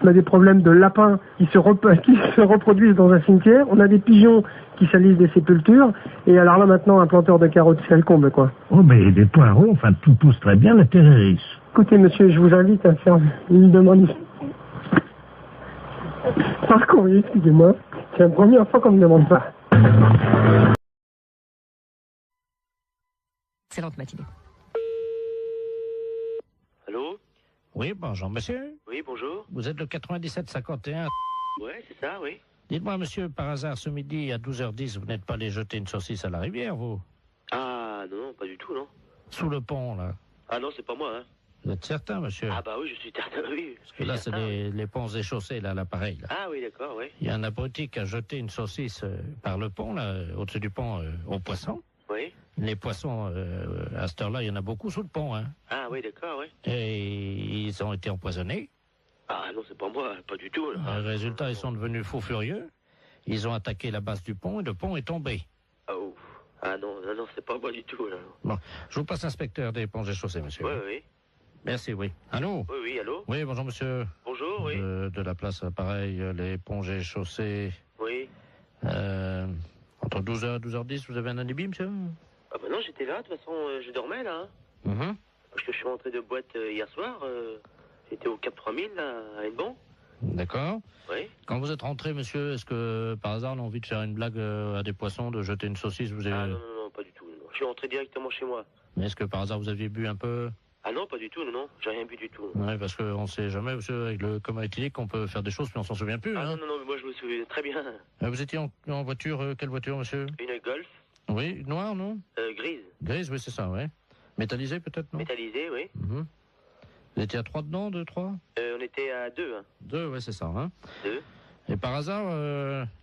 On a des problèmes de lapins qui se reproduisent dans un cimetière. On a des pigeons qui salissent des sépultures. Et alors là, maintenant, un planteur de carottes, c'est le comble, quoi. Oh, mais des poireaux, enfin, tout pousse très bien, la terre est riche. Écoutez, monsieur, je vous invite à faire une demande. Par courrier, excusez-moi. C'est la première fois qu'on me demande ça. Excellente matinée. Allô? Oui, bonjour, monsieur. Oui, bonjour. Vous êtes le 9751. Ouais, c'est ça, oui. Dites-moi, monsieur, par hasard, ce midi, à 12h10, vous n'êtes pas allé jeter une saucisse à la rivière, vous? Ah, non, pas du tout, non. Sous le pont, là. Ah non, c'est pas moi, hein. Vous êtes certain, monsieur? Ah bah oui, je suis certain, oui. Parce que là, c'est les ponts et chaussées, là, l'appareil. Là. Ah oui, d'accord, oui. Il y a un abruti qui a jeté une saucisse par le pont, là, au-dessus du pont, aux poissons. Oui. Les poissons, à cette heure-là, il y en a beaucoup sous le pont, hein. Ah oui, d'accord, oui. Et ils ont été empoisonnés. Ah non, c'est pas moi, pas du tout. Là. Résultat, ils sont devenus fous furieux. Ils ont attaqué la base du pont et le pont est tombé. Oh. Ah non, c'est pas moi du tout, là. Bon, je vous passe l'inspecteur des ponts et chaussées, monsieur. Oui, oui. Merci, oui. Allô? Oui, oui, allô? Oui, bonjour, monsieur. Bonjour, oui. De la place, pareil, les ponts et chaussées. Oui. Entre 12h et 12h10, vous avez un alibi, monsieur? Ah bah non, j'étais là, de toute façon, je dormais, là. Hein. Parce que je suis rentré de boîte hier soir. J'étais au Cap 3000, là, à Hennebon. D'accord. Oui. Quand vous êtes rentré, monsieur, est-ce que par hasard on a envie de faire une blague à des poissons, de jeter une saucisse vous avez... Ah non, pas du tout. Non. Je suis rentré directement chez moi. Mais est-ce que par hasard vous aviez bu un peu? Ah non, pas du tout, non. J'ai rien bu du tout. Oui, parce qu'on ne sait jamais, monsieur, avec le coma éthylique, on peut faire des choses, mais on s'en souvient plus. Ah hein. non, mais moi je me souviens très bien. Vous étiez en voiture, quelle voiture, monsieur? Une Golf. Oui, noire, non? Grise. Grise, oui, c'est ça, oui. Métallisée, peut-être, non? Métallisée, oui. Vous étiez à 3 dedans, 2, 3? On était à 2. Hein. 2, oui, c'est ça. Hein. 2. Et par hasard,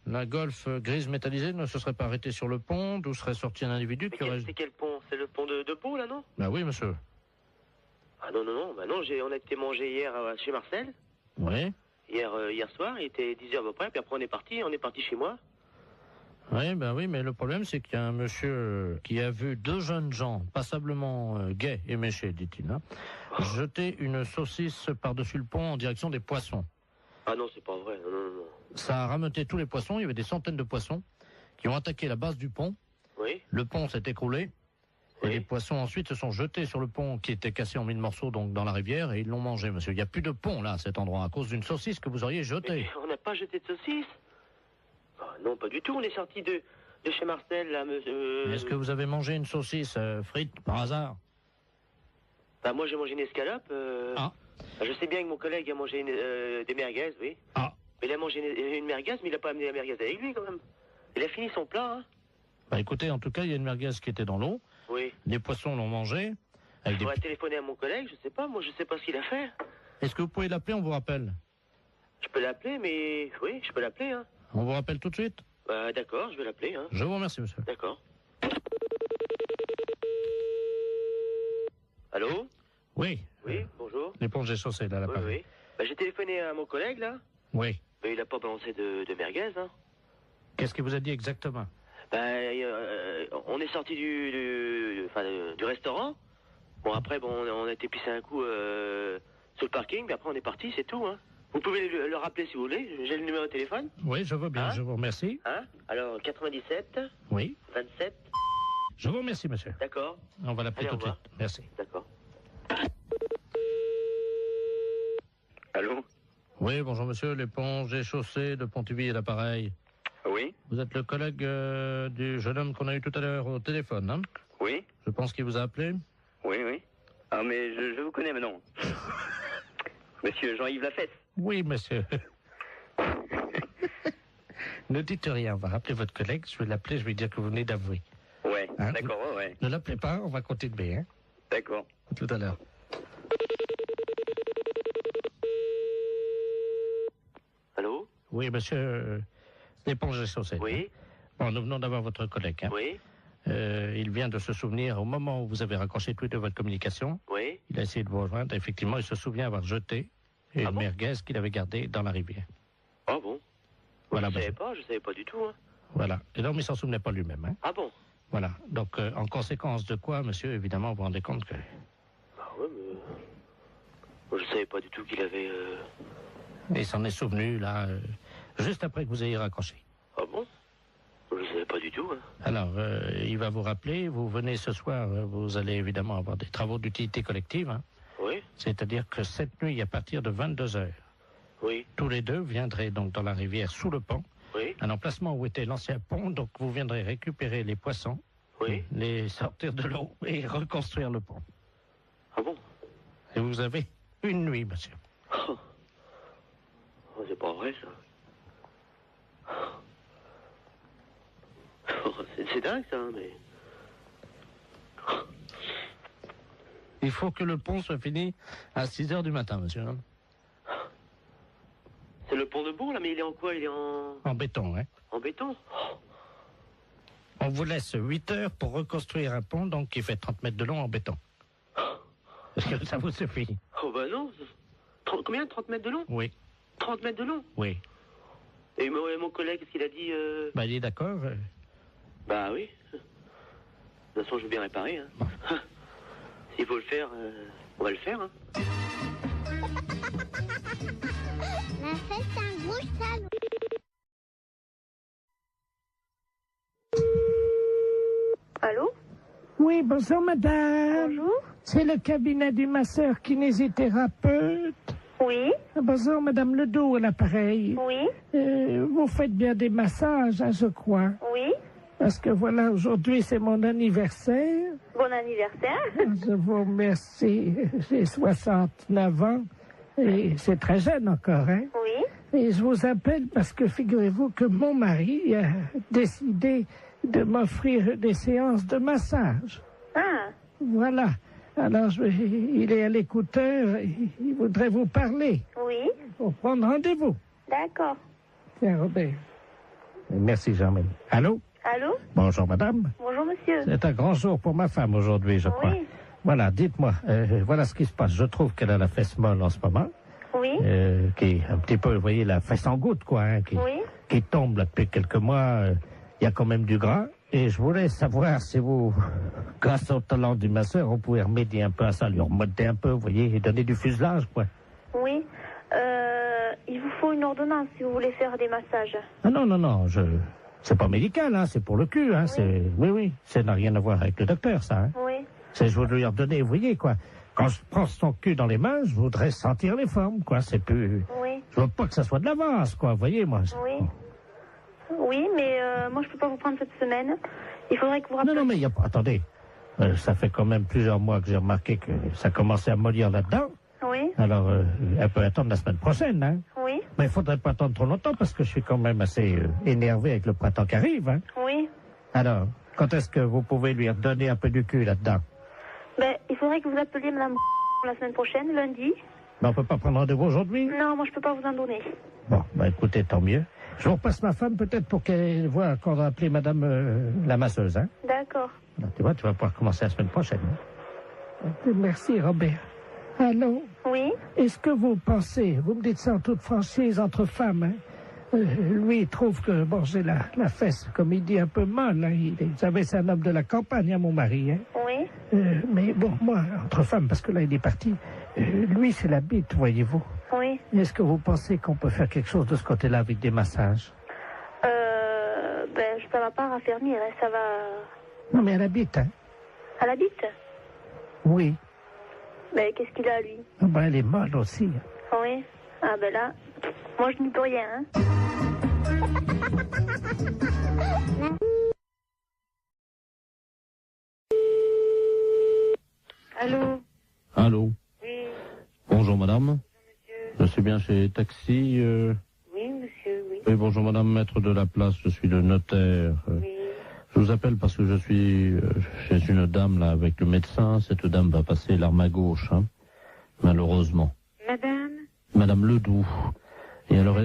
la Golf grise métallisée ne se serait pas arrêtée sur le pont, d'où serait sorti un individu qui aurait... C'est quel pont? C'est le pont de Pau, là, non? Bah oui, monsieur. Ah non, on a été manger hier chez Marcel. Oui. Hier soir, il était 10h à peu près, puis après on est parti chez moi. Oui, ben oui, mais le problème c'est qu'il y a un monsieur qui a vu 2 jeunes gens, passablement gais et méchés, dit-il, hein, jeter une saucisse par-dessus le pont en direction des poissons. Ah non, c'est pas vrai, non. Ça a rameuté tous les poissons, il y avait des centaines de poissons qui ont attaqué la base du pont. Oui. Le pont s'est écroulé. Et les poissons ensuite se sont jetés sur le pont qui était cassé en 1000 morceaux donc dans la rivière et ils l'ont mangé, monsieur. Il n'y a plus de pont là à cet endroit à cause d'une saucisse que vous auriez jetée. Mais on n'a pas jeté de saucisse. Ah, non, pas du tout. On est sorti de chez Marcel là, monsieur. Est-ce que vous avez mangé une saucisse frite par hasard? Bah moi j'ai mangé une escalope. Ah. Je sais bien que mon collègue a mangé des merguez, oui. Ah. Mais il a mangé une merguez, mais il n'a pas amené la merguez avec lui quand même. Il a fini son plat, hein. Bah écoutez, en tout cas, il y a une merguez qui était dans l'eau. Oui. Les poissons l'ont mangé. Je pourrais téléphoner à mon collègue, je sais pas, moi je sais pas ce qu'il a fait. Est-ce que vous pouvez l'appeler, on vous rappelle? Je peux l'appeler, mais... Oui, je peux l'appeler, hein. On vous rappelle tout de suite? Bah d'accord, je vais l'appeler, hein. Je vous remercie, monsieur. D'accord. Allô? Oui. Oui, bonjour. L'éponge des chaussées, là, l'appareil. Oui. Bah j'ai téléphoné à mon collègue, là. Oui. Mais il a pas balancé de merguez, hein. Qu'est-ce qu'il vous a dit exactement? On est sorti du restaurant. Bon, après, on a été pisser un coup sur le parking, puis après on est parti, c'est tout, hein. Vous pouvez le rappeler si vous voulez, j'ai le numéro de téléphone. Oui, je veux bien, hein? Je vous remercie. Hein? Alors, 97. Oui. 27. Je vous remercie, monsieur. D'accord. On va l'appeler tout de suite. Merci. D'accord. Allô? Oui, bonjour monsieur, l'éponge des chaussées de Pontivy et l'appareil. Oui. Vous êtes le collègue du jeune homme qu'on a eu tout à l'heure au téléphone, hein? Oui. Je pense qu'il vous a appelé. Oui. Ah, mais je vous connais maintenant. Monsieur Jean-Yves Lafesse. Oui, monsieur. Ne dites rien, on va rappeler votre collègue, je vais l'appeler, je vais dire que vous venez d'avouer. Ouais, hein? D'accord, ouais. Ne l'appelez pas, on va continuer, hein? D'accord. À tout à l'heure. Allô? Oui, monsieur, l'éponge des chaussettes. Oui. Hein? Bon, nous venons d'avoir votre collègue, hein? Oui. Il vient de se souvenir, au moment où vous avez raccroché tous les deux votre communication, oui. Il a essayé de vous rejoindre. Effectivement, il se souvient avoir jeté une merguez qu'il avait gardée dans la rivière. Ah bon? Voilà, je savais pas du tout. Hein. Voilà. Et donc, il s'en souvenait pas lui-même. Hein. Ah bon? Voilà. Donc, en conséquence de quoi, monsieur, évidemment, vous vous rendez compte que... Ah ouais, mais... Moi, je savais pas du tout qu'il avait... Il s'en est souvenu, là, juste après que vous ayez raccroché. Ah bon? Je savais pas du tout. Hein. Alors, il va vous rappeler, vous venez ce soir, vous allez évidemment avoir des travaux d'utilité collective. Hein. Oui. C'est-à-dire que cette nuit, à partir de 22h, oui. Tous les deux viendraient donc dans la rivière sous le pont, oui. Un emplacement où était l'ancien pont, donc vous viendrez récupérer les poissons, oui. Les sortir de l'eau et reconstruire le pont. Ah bon? Et vous avez une nuit, monsieur. Oh, c'est pas vrai, ça. C'est dingue, ça, mais... Il faut que le pont soit fini à 6h du matin, monsieur. C'est le pont de Bourg, là, mais il est en quoi? Il est en béton, hein. En béton? On vous laisse 8 heures pour reconstruire un pont, donc qui fait 30 mètres de long en béton. Est-ce que ça vous suffit? Oh, bah non. Combien? 30 mètres de long? Oui. 30 mètres de long? Oui. Et mon collègue, qu'est-ce qu'il a dit? Bah, il est d'accord. Bah oui. De toute façon, je veux bien réparer. Hein. S'il faut le faire, on va le faire. Hein. La fête, c'est un gros salon. Allô? Oui, bonjour madame. Bonjour. C'est le cabinet du masseur kinésithérapeute. Oui. Bonjour, Madame Ledoux, à l'appareil. Oui. Vous faites bien des massages, hein, je crois. Oui. Parce que voilà, aujourd'hui, c'est mon anniversaire. Bon anniversaire. Je vous remercie. J'ai 69 ans. Et c'est très jeune encore, hein? Oui. Et je vous appelle parce que figurez-vous que mon mari a décidé de m'offrir des séances de massage. Ah. Voilà. Alors, il est à l'écouteur, il voudrait vous parler. Oui. Pour prendre rendez-vous. D'accord. Tiens, Robert. Merci, Jean-Marie. Allô? Allô? Bonjour, madame. Bonjour, monsieur. C'est un grand jour pour ma femme aujourd'hui, je crois. Oui. Voilà, dites-moi, voilà ce qui se passe. Je trouve qu'elle a la fesse molle en ce moment. Oui. Qui est un petit peu, vous voyez, la fesse en goutte, quoi, hein, qui tombe là, depuis quelques mois. Il y a quand même du gras. Et je voulais savoir si vous, grâce au talent du masseur, on pouvait remédier un peu à ça, lui remonter un peu, vous voyez, et donner du fuselage, quoi. Oui. Il vous faut une ordonnance si vous voulez faire des massages. Ah non, c'est pas médical, hein, c'est pour le cul, hein, oui, ça n'a rien à voir avec le docteur, ça, hein. Oui. Je voudrais lui redonner, vous voyez, quoi. Quand je prends son cul dans les mains, je voudrais sentir les formes, quoi, c'est plus... Oui. Je veux pas que ça soit de l'avance, quoi, vous voyez, moi. Oui. Oui, mais moi, je peux pas vous prendre cette semaine. Il faudrait que vous rappeliez... Non, mais il y a pas... Attendez, ça fait quand même plusieurs mois que j'ai remarqué que ça commençait à mollir là-dedans. Oui. Alors, elle peut attendre la semaine prochaine, hein. Oui. Mais il faudrait pas attendre trop longtemps, parce que je suis quand même assez énervé avec le printemps qui arrive, hein. Oui. Alors, quand est-ce que vous pouvez lui redonner un peu du cul là-dedans? Ben, il faudrait que vous appeliez madame la semaine prochaine, lundi. Mais on peut pas prendre rendez-vous aujourd'hui? Non, moi, je peux pas vous en donner. Bon, écoutez, tant mieux. Je vous repasse ma femme peut-être pour qu'elle voit qu'on va appeler madame la masseuse, hein. D'accord. Tu vois, tu vas pouvoir commencer la semaine prochaine. Hein? Merci, Robert. Allô? Oui? Est-ce que vous pensez, vous me dites ça en toute franchise entre femmes, hein? Lui, il trouve que, bon, j'ai la fesse, comme il dit, un peu molle, hein. Vous savez, c'est un homme de la campagne, hein, mon mari, hein. Oui. Mais bon, moi, entre femmes, parce que là, il est parti, lui, c'est la bite, voyez-vous. Oui. Est-ce que vous pensez qu'on peut faire quelque chose de ce côté-là avec des massages? Ben, ça va pas raffermir, hein, ça va... Non, mais elle habite, hein? Elle habite? Oui. Ben, qu'est-ce qu'il a, lui? Ah ben, elle est molle aussi. Oui. Ah ben là, moi, je n'y peux rien, hein. Allô? Allô? Oui. Bonjour madame. Je suis bien chez Taxi. Oui, monsieur, oui. Oui, bonjour madame, maître de la place, je suis le notaire. Oui. Je vous appelle parce que je suis chez une dame là avec le médecin. Cette dame va passer l'arme à gauche, hein, malheureusement. Madame? Madame Ledoux. Et alors,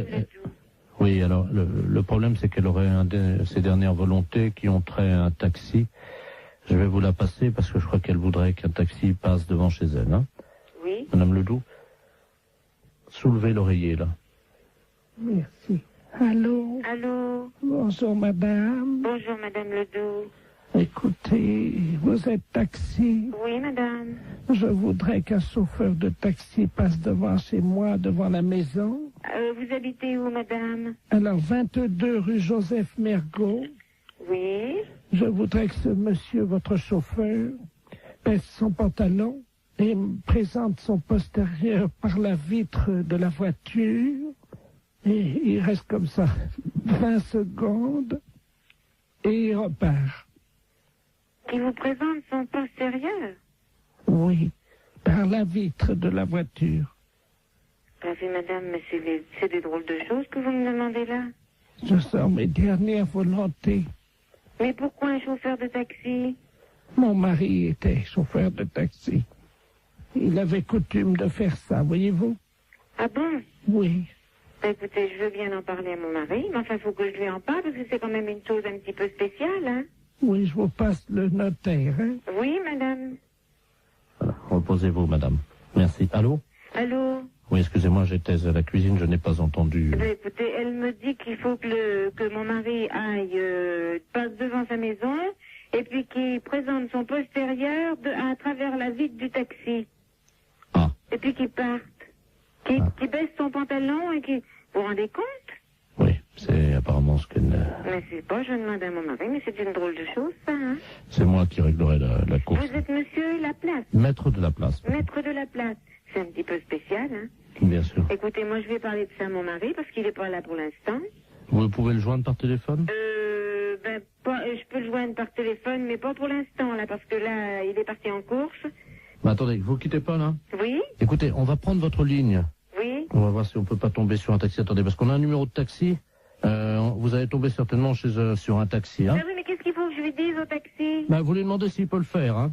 oui, alors le problème c'est qu'elle aurait ses dernières volontés qui ont trait à un taxi. Je vais vous la passer parce que je crois qu'elle voudrait qu'un taxi passe devant chez elle. Hein. Oui. Madame Ledoux, soulevez l'oreiller là. Merci. Allô? Allô? Bonjour, madame. Bonjour, madame Ledoux. Écoutez, vous êtes taxi? Oui, madame. Je voudrais qu'un chauffeur de taxi passe devant chez moi, devant la maison. Vous habitez où, madame? Alors, 22 rue Joseph Mergault. Oui. Je voudrais que ce monsieur, votre chauffeur, baisse son pantalon et me présente son postérieur par la vitre de la voiture. Et il reste comme ça 20 secondes et il repart. Qui vous présente son postérieur? Oui, par la vitre de la voiture. Bah oui, madame, mais c'est des drôles de choses que vous me demandez là. Je sors mes dernières volontés. Mais pourquoi un chauffeur de taxi? Mon mari était chauffeur de taxi. Il avait coutume de faire ça, voyez-vous? Ah bon? Oui. Bah, écoutez, je veux bien en parler à mon mari, mais enfin, il faut que je lui en parle, parce que c'est quand même une chose un petit peu spéciale, hein? Oui, je vous passe le notaire, hein? Oui, madame. Voilà, reposez-vous, madame. Merci. Allô? Allô? Oui, excusez-moi, j'étais à la cuisine, je n'ai pas entendu. Bah, écoutez, elle me dit qu'il faut que mon mari aille, passe devant sa maison, et puis qu'il présente son postérieur à travers la vitre du taxi. Ah. Et puis qu'il parte. Qu'il baisse son pantalon et qu'il... Vous vous rendez compte? Oui, c'est apparemment ce qu'elle... Mais c'est pas, je demande à mon mari, mais c'est une drôle de chose, ça, hein? C'est moi qui réglerai la course. Vous êtes monsieur Laplace? Maître de la place. Maître de la place. C'est un petit peu spécial, hein? Bien sûr. Écoutez, moi je vais parler de ça à mon mari parce qu'il n'est pas là pour l'instant. Vous pouvez le joindre par téléphone? Je peux le joindre par téléphone, mais pas pour l'instant, là, parce que là, il est parti en course. Bah, attendez, vous quittez pas, là? Oui? Écoutez, on va prendre votre ligne. Oui? On va voir si on peut pas tomber sur un taxi. Attendez, parce qu'on a un numéro de taxi. Vous allez tomber certainement sur un taxi, hein? Ah oui, mais qu'est-ce qu'il faut que je lui dise au taxi? Bah, vous lui demandez s'il peut le faire, hein?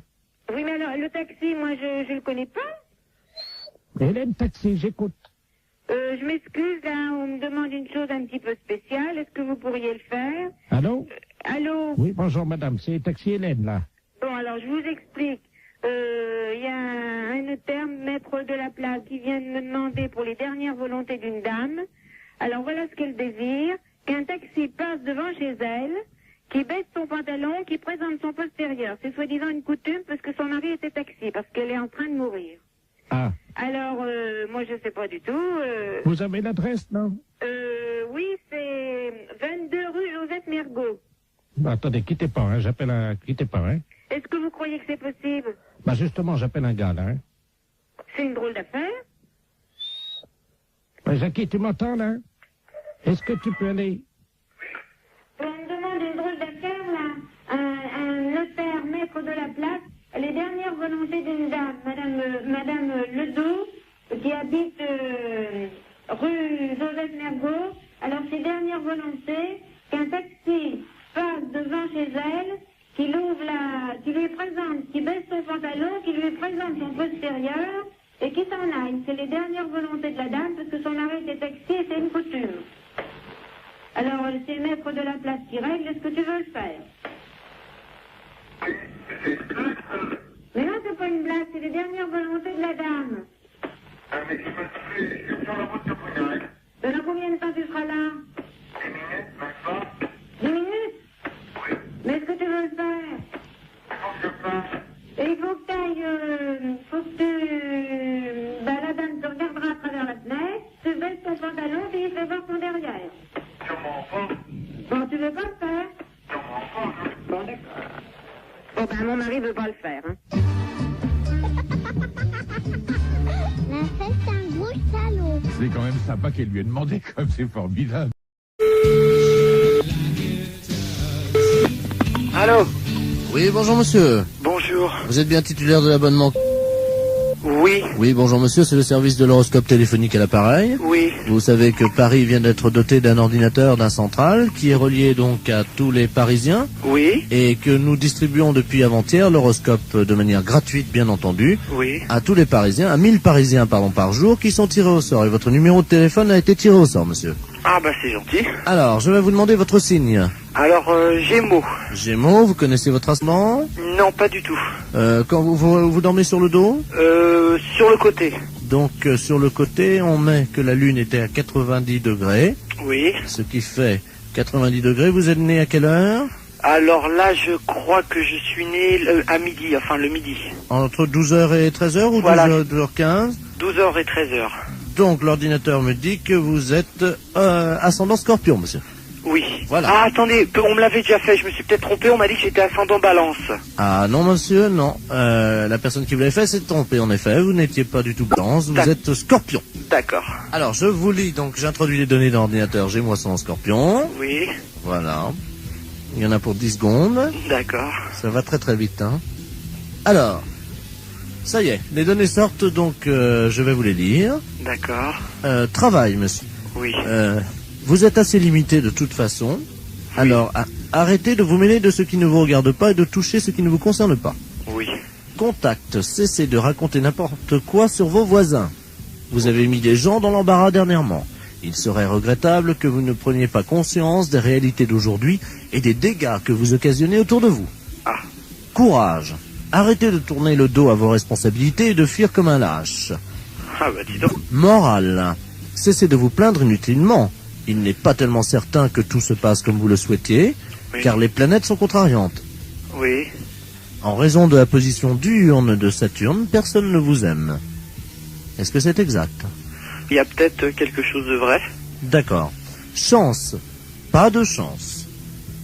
Oui, mais alors, le taxi, moi, je le connais pas. Hélène, taxi, j'écoute. Je m'excuse, là, on me demande une chose un petit peu spéciale. Est-ce que vous pourriez le faire? Allô? Allô? Oui, bonjour, madame. C'est taxi Hélène, là. Bon, alors, je vous explique. Il y a un notaire, maître de la place, qui vient de me demander pour les dernières volontés d'une dame. Alors, voilà ce qu'elle désire. Qu'un taxi passe devant chez elle, qui baisse son pantalon, qui présente son postérieur. C'est soi-disant une coutume parce que son mari était taxi, parce qu'elle est en train de mourir. Ah. Alors, moi, je sais pas du tout. Vous avez l'adresse, non? Oui, c'est 22 rue Joseph Mergault. Bah, attendez, quittez pas, hein. Quittez pas, hein. Est-ce que vous croyez que c'est possible? Bah, justement, j'appelle un gars, là, hein. C'est une drôle d'affaire. Bah, Jackie, tu m'entends, là? Est-ce que tu peux aller? On me demande une drôle d'affaire, là. Un notaire, maître de la place. Les dernières volontés d'une dame, Madame Ledoux, qui habite rue Joseph Mergault. Alors, ses dernières volontés, qu'un taxi passe devant chez elle, qui lui présente, qui baisse son pantalon, qui lui présente son postérieur, et qui s'en aille. C'est les dernières volontés de la dame, parce que son mari était taxi et c'est une coutume. Alors, c'est le maître de la place qui règle, est-ce que tu veux le faire? Mais non, c'est pas une blague, c'est les dernières volontés de la dame. Dans combien de temps tu seras là? 10 minutes? Mais est-ce que tu veux le faire? Et il faut que tu ailles, la dame te regardera à travers la fenêtre, tu baisses ton pantalon, puis il fait voir son derrière. Bon, tu veux pas le faire? Bon, d'accord. Bon, ben, mon mari veut pas le faire, hein. La fête, c'est un gros salaud. C'est quand même sympa qu'elle lui ait demandé, comme c'est formidable. Allô? Oui, bonjour monsieur. Bonjour. Vous êtes bien titulaire de l'abonnement? Oui. Oui, bonjour monsieur, c'est le service de l'horoscope téléphonique à l'appareil. Oui. Vous savez que Paris vient d'être doté d'un ordinateur, d'un central, qui est relié donc à tous les Parisiens. Oui. Et que nous distribuons depuis avant-hier l'horoscope de manière gratuite, bien entendu. Oui. À tous les Parisiens, à 1000 Parisiens, par jour, qui sont tirés au sort. Et votre numéro de téléphone a été tiré au sort, monsieur. Ah bah c'est gentil. Alors, je vais vous demander votre signe. Alors, Gémeaux. Gémeaux, vous connaissez votre ascendant? Non, pas du tout. Quand vous dormez sur le dos? Sur le côté. Donc, sur le côté, on met que la Lune était à 90 degrés. Oui. Ce qui fait 90 degrés. Vous êtes né à quelle heure? Alors là, je crois que je suis né à midi, enfin le midi. Entre 12h et 13h ou voilà. 12h15? 12h et 13h. Donc, l'ordinateur me dit que vous êtes ascendant Scorpion, monsieur. Oui. Voilà. Ah, attendez, on me l'avait déjà fait, je me suis peut-être trompé, on m'a dit que j'étais ascendant Balance. Ah non, monsieur, non. La personne qui vous l'avait fait s'est trompée, en effet. Vous n'étiez pas du tout Balance, vous êtes Scorpion. D'accord. Alors, je vous lis, donc, j'introduis les données dans l'ordinateur, j'ai moi son Scorpion. Oui. Voilà. Il y en a pour 10 secondes. D'accord. Ça va très très vite, hein. Alors, ça y est, les données sortent, donc je vais vous les lire. D'accord. Travail, monsieur. Oui. Vous êtes assez limité de toute façon. Oui. Alors, arrêtez de vous mêler de ce qui ne vous regarde pas et de toucher ce qui ne vous concerne pas. Oui. Contact, cessez de raconter n'importe quoi sur vos voisins. Vous avez mis des gens dans l'embarras dernièrement. Il serait regrettable que vous ne preniez pas conscience des réalités d'aujourd'hui et des dégâts que vous occasionnez autour de vous. Ah. Courage. Arrêtez de tourner le dos à vos responsabilités et de fuir comme un lâche. Ah bah dis donc. Morale. Cessez de vous plaindre inutilement. Il n'est pas tellement certain que tout se passe comme vous le souhaitiez, oui. Car les planètes sont contrariantes. Oui. En raison de la position diurne de Saturne, personne ne vous aime. Est-ce que c'est exact? Il y a peut-être quelque chose de vrai. D'accord. Chance. Pas de chance.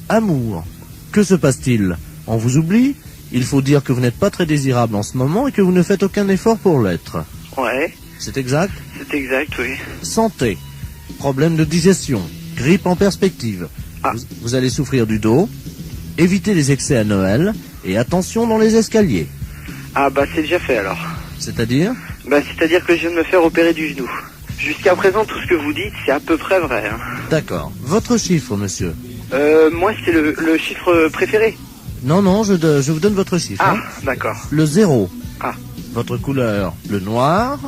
Amour. Que se passe-t-il? On vous oublie? Il faut dire que vous n'êtes pas très désirable en ce moment et que vous ne faites aucun effort pour l'être. Ouais. C'est exact? C'est exact, oui. Santé. Problème de digestion. Grippe en perspective. Vous allez souffrir du dos. Évitez les excès à Noël. Et attention dans les escaliers. Ah bah c'est déjà fait alors. C'est-à-dire? Bah c'est-à-dire que je viens de me faire opérer du genou. Jusqu'à présent, tout ce que vous dites, c'est à peu près vrai. Hein. D'accord. Votre chiffre, monsieur? Moi, c'est le chiffre préféré. Non, je vous donne votre chiffre. Ah, hein. d'accord. Le 0. Ah. Votre couleur, le noir.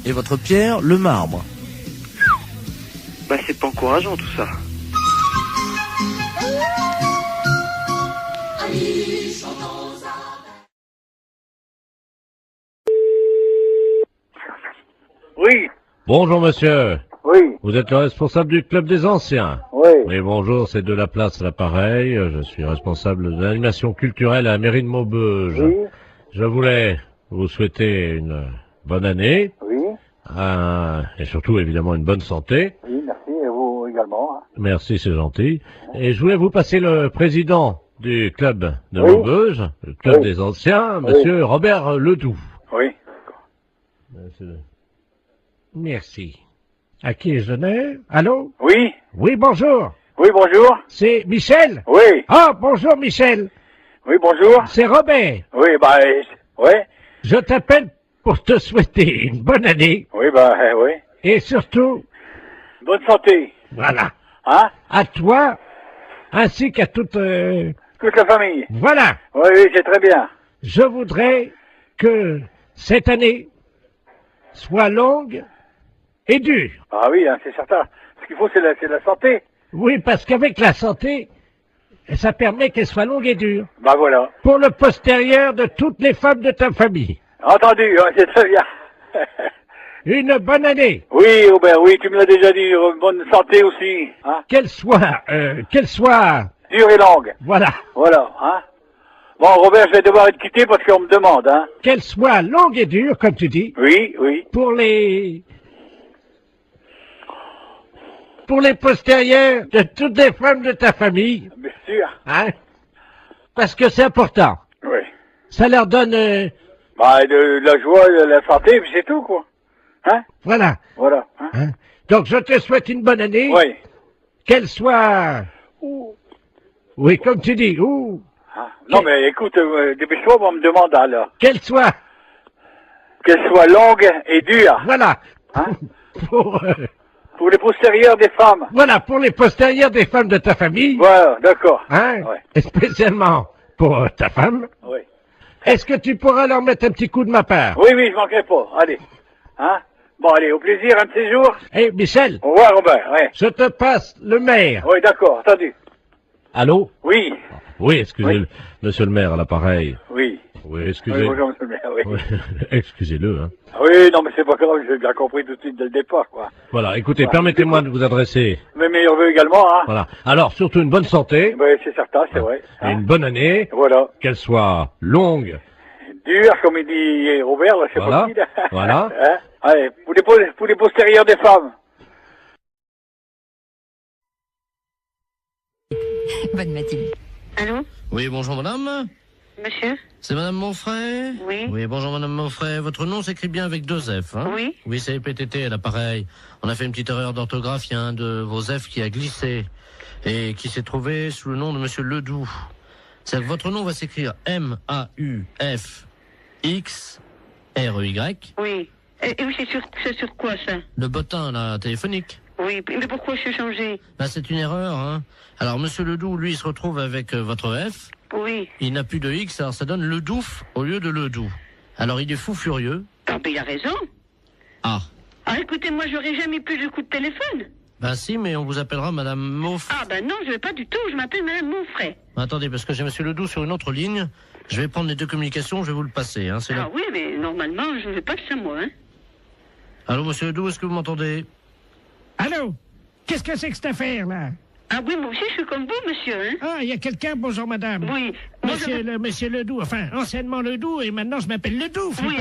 Et votre pierre, le marbre. Bah c'est pas encourageant tout ça. Oui. Bonjour monsieur. Oui. Vous êtes le responsable du club des anciens. Oui. Oui, bonjour, c'est de la place à l'appareil. Je suis responsable de l'animation culturelle à la mairie de Maubeuge. Oui. Je voulais vous souhaiter une bonne année. Oui. Et surtout, évidemment, une bonne santé. Oui, merci, et vous également. Hein. Merci, c'est gentil. Et je voulais vous passer le président du club de Oui. Maubeuge, le club Oui. des anciens, Oui. monsieur Robert Ledoux. Oui. Merci. À qui ai-je donné? Allô? Oui. Oui, bonjour. Oui, bonjour. C'est Michel? Oui. Ah, bonjour Michel. Oui, bonjour. C'est Robert. Oui, bah, ouais. Je t'appelle pour te souhaiter une bonne année. Oui, bah, oui. Et surtout, Bonne santé. voilà, Hein? à toi, ainsi qu'à toute... Toute la famille. Voilà, Oui, oui, c'est très bien. je voudrais que cette année soit longue et dure. Ah oui, hein, c'est certain. Ce qu'il faut, c'est la santé. Oui, parce qu'avec la santé, ça permet qu'elle soit longue et dure. Bah voilà. Pour le postérieur de toutes les femmes de ta famille. Entendu, hein, c'est très bien. Une bonne année. Oui, Robert, oui, tu me l'as déjà dit. Bonne santé aussi. Hein? Qu'elle soit... Dure et longue. Voilà. Voilà, hein. Bon, Robert, je vais devoir être quitté parce qu'on me demande, hein. Qu'elle soit longue et dure, comme tu dis. Oui, oui. Pour les postérieurs de toutes les femmes de ta famille. Bien sûr. Hein? Parce que c'est important. Oui. Ça leur donne... Bah, de la joie, de la santé, puis c'est tout, quoi. Hein? Voilà. Voilà. Hein? Hein? Donc, je te souhaite une bonne année. Oui. Qu'elle soit... Oui, comme tu dis. Ouh. Hein? Non, mais écoute, dépêche-toi, on me demande alors. Qu'elle soit... Qu'elle soit longue et dure. Voilà. Hein? Pour les postérieurs des femmes. Voilà, pour les postérieurs des femmes de ta famille. Voilà, d'accord. Hein? Ouais. Et spécialement pour ta femme. Oui. Est-ce que tu pourras leur mettre un petit coup de ma part? Oui, oui, je manquerai pas. Allez. Hein? Bon, allez, au plaisir, un de ces jours. Eh, Michel. Au revoir, Robert, ouais. Je te passe le maire. Oui, d'accord, entendu. Allô? Oui. Oui, excusez-le. Monsieur le maire, à l'appareil. Oui. Oui, Oui, excusez. bonjour, monsieur le maire, oui. Oui, excusez-le, hein. Oui, non, mais c'est pas grave, j'ai bien compris tout de suite dès le départ, quoi. Voilà, écoutez, Ouais. permettez-moi de vous adresser. Mes meilleurs vœux également, hein. Voilà. Alors, surtout une bonne santé. Oui, c'est certain, c'est vrai. Et une bonne année. Voilà. Qu'elle soit longue. Dur, comme il dit Robert, là, c'est Voilà. pas qui, là. Voilà. Hein? Allez, pour les postérieurs des femmes. Bonne matinée. Allô? Oui, bonjour madame. Monsieur? C'est madame Monfray? Oui. Oui, bonjour madame Monfray. Votre nom s'écrit bien avec 2 F, hein? Oui. Oui, c'est PTT à l'appareil. On a fait une petite erreur d'orthographe. Il y a un de vos F qui a glissé et qui s'est trouvé sous le nom de monsieur Ledoux. C'est que votre nom va s'écrire M-A-U-F-X-R-E-Y. Oui. Et oui, c'est sur quoi, ça? Le bottin, là, téléphonique. Oui, mais pourquoi je suis changé? Là, c'est une erreur, hein. Alors, monsieur Ledoux, lui, il se retrouve avec votre F. Oui. Il n'a plus de X, alors ça donne Ledouf au lieu de Ledoux. Alors, il est fou furieux. Ah, mais il a raison. Ah. Ah, écoutez, moi, j'aurai jamais plus de coup de téléphone. Ben si, mais on vous appellera madame Monfray. Ah, ben non, je vais pas du tout, je m'appelle madame Monfray. Attendez, parce que j'ai monsieur Ledoux sur une autre ligne. Je vais prendre les 2 communications, je vais vous le passer, hein. C'est Ah là. oui, mais normalement, je ne vais pas que ça, moi, hein. Allô, monsieur Ledoux, est-ce que vous m'entendez? Allô? Qu'est-ce que c'est que cette affaire-là? Ah oui, moi aussi, je suis comme vous, monsieur, hein. Ah, il y a quelqu'un, bonjour madame. Oui. Monsieur Ledoux, enfin, anciennement Ledoux, et maintenant je m'appelle Ledoux. Oui,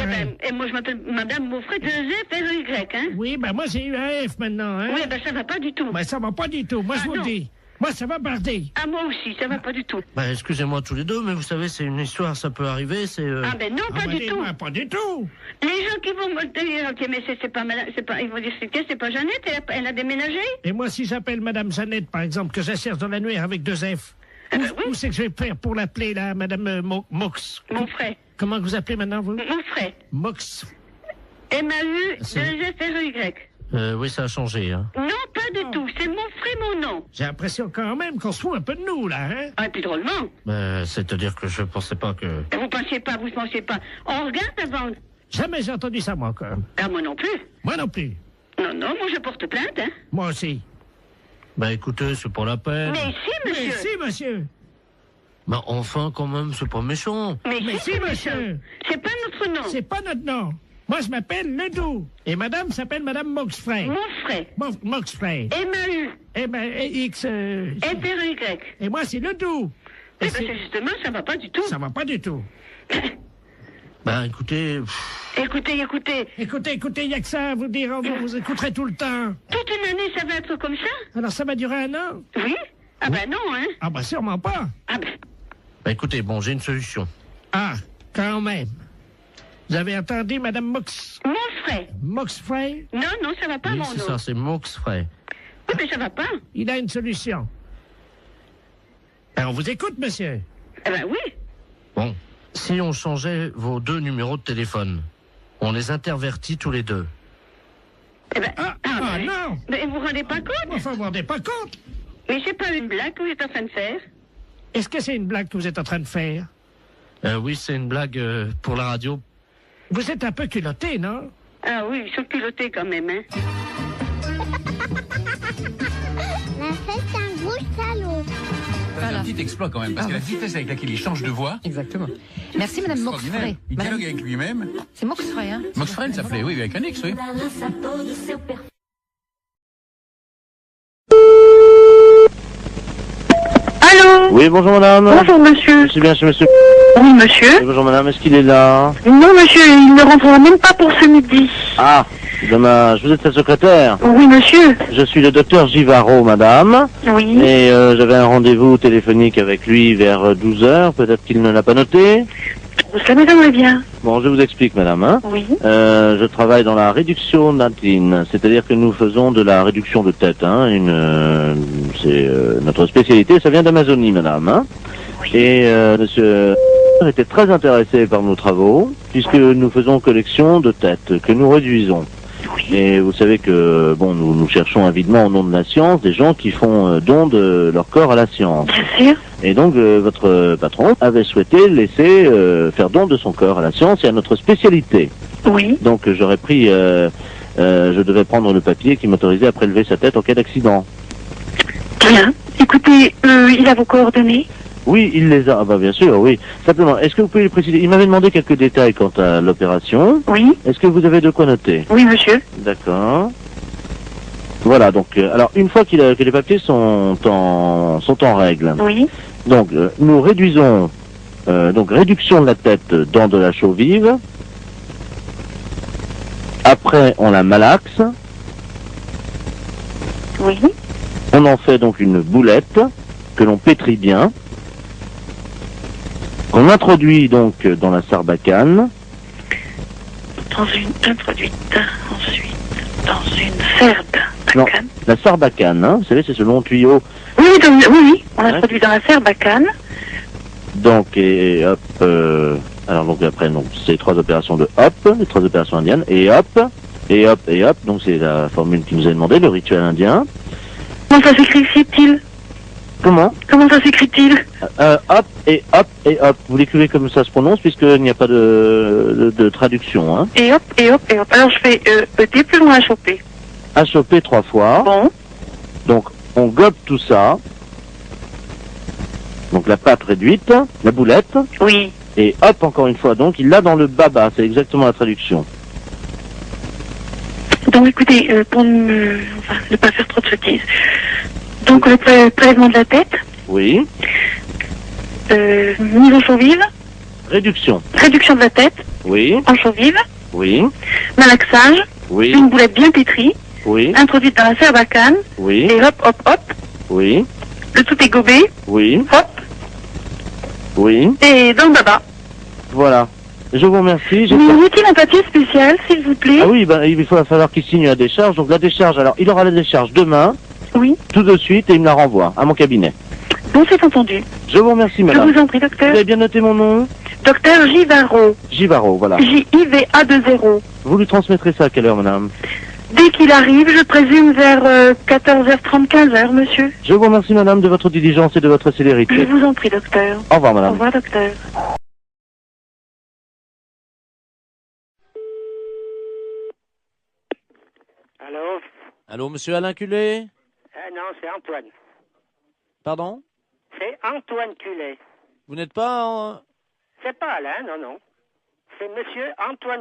et moi, je m'appelle madame Monfray, 2 F, R-E-Y, hein. Oui, ben moi, j'ai eu un F maintenant, hein. Oui, ben ça va pas du tout. Ben ça va pas du tout, moi je vous le dis. Moi, ça va barder. Ah, moi aussi, ça va pas du tout. Bah, excusez-moi tous les deux, mais vous savez, c'est une histoire, ça peut arriver, c'est... Ah ben non, pas du tout. Pas du tout. Les gens qui vont me dire, ok, mais c'est pas madame, c'est pas, ils vont dire, c'est pas Jeannette, elle a déménagé. Et moi, si j'appelle Madame Jeannette, par exemple, que j'assère dans l'annuaire avec 2 F, où c'est que je vais faire pour l'appeler, là, Madame Mox? Mon frère. Comment vous appelez maintenant, vous? Mon frère. Mox. M-A-U-2-F-R-E-Y. Oui, ça a changé, hein. Non, pas du tout. C'est mon frère, mon nom. J'ai l'impression quand même qu'on se fout un peu de nous, là, hein? Ah, et puis drôlement. C'est-à-dire que je pensais pas que... Vous pensiez pas. On regarde avant. Jamais j'ai entendu ça, moi, quand même. Ah, moi non plus. Moi non plus. Non, moi je porte plainte, hein. Moi aussi. Bah, écoutez, c'est pas la peine. Mais si, monsieur. Mais si, monsieur. Bah, enfin, quand même, c'est pas méchant. Mais si, monsieur. C'est pas notre nom. C'est pas notre nom. Moi, je m'appelle Ledoux. Et madame s'appelle Madame Moxfray. Mon frère. Moxfray. M-A-U. X... F-R-E-Y. Et moi, c'est Ledoux. Eh ben, justement, ça va pas du tout. Ça va pas du tout. Bah, écoutez... Écoutez. Écoutez, il y a que ça à vous dire. Vous écouterez tout le temps. Toute une année, ça va être comme ça? Alors, ça va durer 1 an? Oui. Ah ben non, hein. Ah ben sûrement pas. Ah ben... Bah, écoutez, bon, j'ai une solution. Ah, quand même. Vous avez entendu, Madame Mox... Mon frère. Moxfray? Non, ça va pas, Oui, mon c'est nom. ça, c'est Moxfray. Oui, mais ça va pas. Il a une solution. Alors, on vous écoute, monsieur. Eh ben oui. Bon, si on changeait vos 2 numéros de téléphone, on les intervertit tous les 2. Eh ben... non. Mais vous vous rendez pas compte? Enfin, vous vous rendez pas compte? Mais c'est pas une blague que vous êtes en train de faire? Est-ce que c'est une blague que vous êtes en train de faire? Oui, c'est une blague pour la radio. Vous êtes un peu culotté, non? Ah oui, ils sont culottés quand même, hein. Mais c'est un gros salaud. C'est un petit exploit quand même, parce que la vitesse avec laquelle il change de voix... Exactement. Merci, Madame Moxfray. Il dialogue avec lui-même. C'est Moxfray, hein? Moxfray, ça s'appelait, oui, avec un X, oui. Allô? Oui, bonjour madame. Bonjour monsieur. Je suis bien chez monsieur. Oui monsieur. Oui, bonjour madame, est-ce qu'il est là? Non monsieur, il ne rentrera même pas pour ce midi. Ah, dommage. Vous êtes sa secrétaire? Oui monsieur. Je suis le docteur Givaro, madame. Oui. Et j'avais un rendez-vous téléphonique avec lui vers 12h. Peut-être qu'il ne l'a pas noté. Ça m'étonnerait bien. Bon, je vous explique, madame. Hein. Oui. Je travaille dans la réduction natine, c'est-à-dire que nous faisons de la réduction de tête. Hein. C'est notre spécialité, ça vient d'Amazonie, madame. Hein. Oui. Et monsieur était très intéressé par nos travaux, puisque nous faisons collection de têtes, que nous réduisons. Oui. Et vous savez que, bon, nous cherchons avidement au nom de la science des gens qui font don de leur corps à la science. Bien sûr. Et donc, votre patron avait souhaité laisser faire don de son corps à la science et à notre spécialité. Oui. Donc, j'aurais pris, je devais prendre le papier qui m'autorisait à prélever sa tête en cas d'accident. Bien. Écoutez, il a vos coordonnées? Oui, il les a. Ah bah bien sûr, oui. Simplement, est-ce que vous pouvez lui préciser? Il m'avait demandé quelques détails quant à l'opération. Oui. Est-ce que vous avez de quoi noter? Oui, monsieur. D'accord. Voilà, donc, alors, une fois que les papiers sont en règle. Oui. Donc, nous réduisons, donc, réduction de la tête dans de la chaux vive. Après, on la malaxe. Oui. On en fait donc une boulette que l'on pétrit bien. Qu'on introduit donc dans la sarbacane. Introduite ensuite dans une sarbacane. Non, la sarbacane, hein, vous savez, c'est ce long tuyau. Oui, oui, on l'introduit dans la sarbacane. Donc, et hop, alors donc après, donc, c'est 3 opérations de hop, les 3 opérations indiennes, et hop, et hop, et hop, donc c'est la formule qui nous a demandé, le rituel indien. Comment ça s'écrit-il? Comment ça s'écrit-il? Hop et hop et hop. Vous l'écrivez comme ça se prononce puisqu'il n'y a pas de traduction. Hein. Et hop et hop et hop. Alors je fais ET plus loin HOP. HOP 3 fois. Bon. Donc on gobe tout ça. Donc la pâte réduite, la boulette. Oui. Et hop encore une fois. Donc il l'a dans le baba. C'est exactement la traduction. Donc écoutez, pour ne pas faire trop de sottises. Donc le prélèvement de la tête. Oui. Mise en chaux vive. Réduction. Réduction de la tête. Oui. En chaux vive. Oui. Malaxage. Oui. Une boulette bien pétrie. Oui. Introduite dans la sarbacane. Oui. Et hop, hop, hop. Oui. Le tout est gobé. Oui. Hop. Oui. Et dans le baba. Voilà. Je vous remercie. Nous est-il un papier spécial, s'il vous plaît? Ah oui, il va falloir qu'il signe la décharge. Donc la décharge, alors il aura la décharge demain. Oui. Tout de suite et il me la renvoie à mon cabinet. Bon, c'est entendu. Je vous remercie, madame. Je vous en prie, docteur. Vous avez bien noté mon nom? Docteur Givaro. Givaro, voilà. J-I-V-A-2-0. Vous lui transmettrez ça à quelle heure, madame? Dès qu'il arrive, je présume vers 14h30, 15h, monsieur. Je vous remercie, madame, de votre diligence et de votre célérité. Je vous en prie, docteur. Au revoir, madame. Au revoir, docteur. Allô? Allô, monsieur Alain Culé? Non, c'est Antoine. Pardon? C'est Antoine Culé. Vous n'êtes pas en... C'est pas Alain, non, non. C'est monsieur Antoine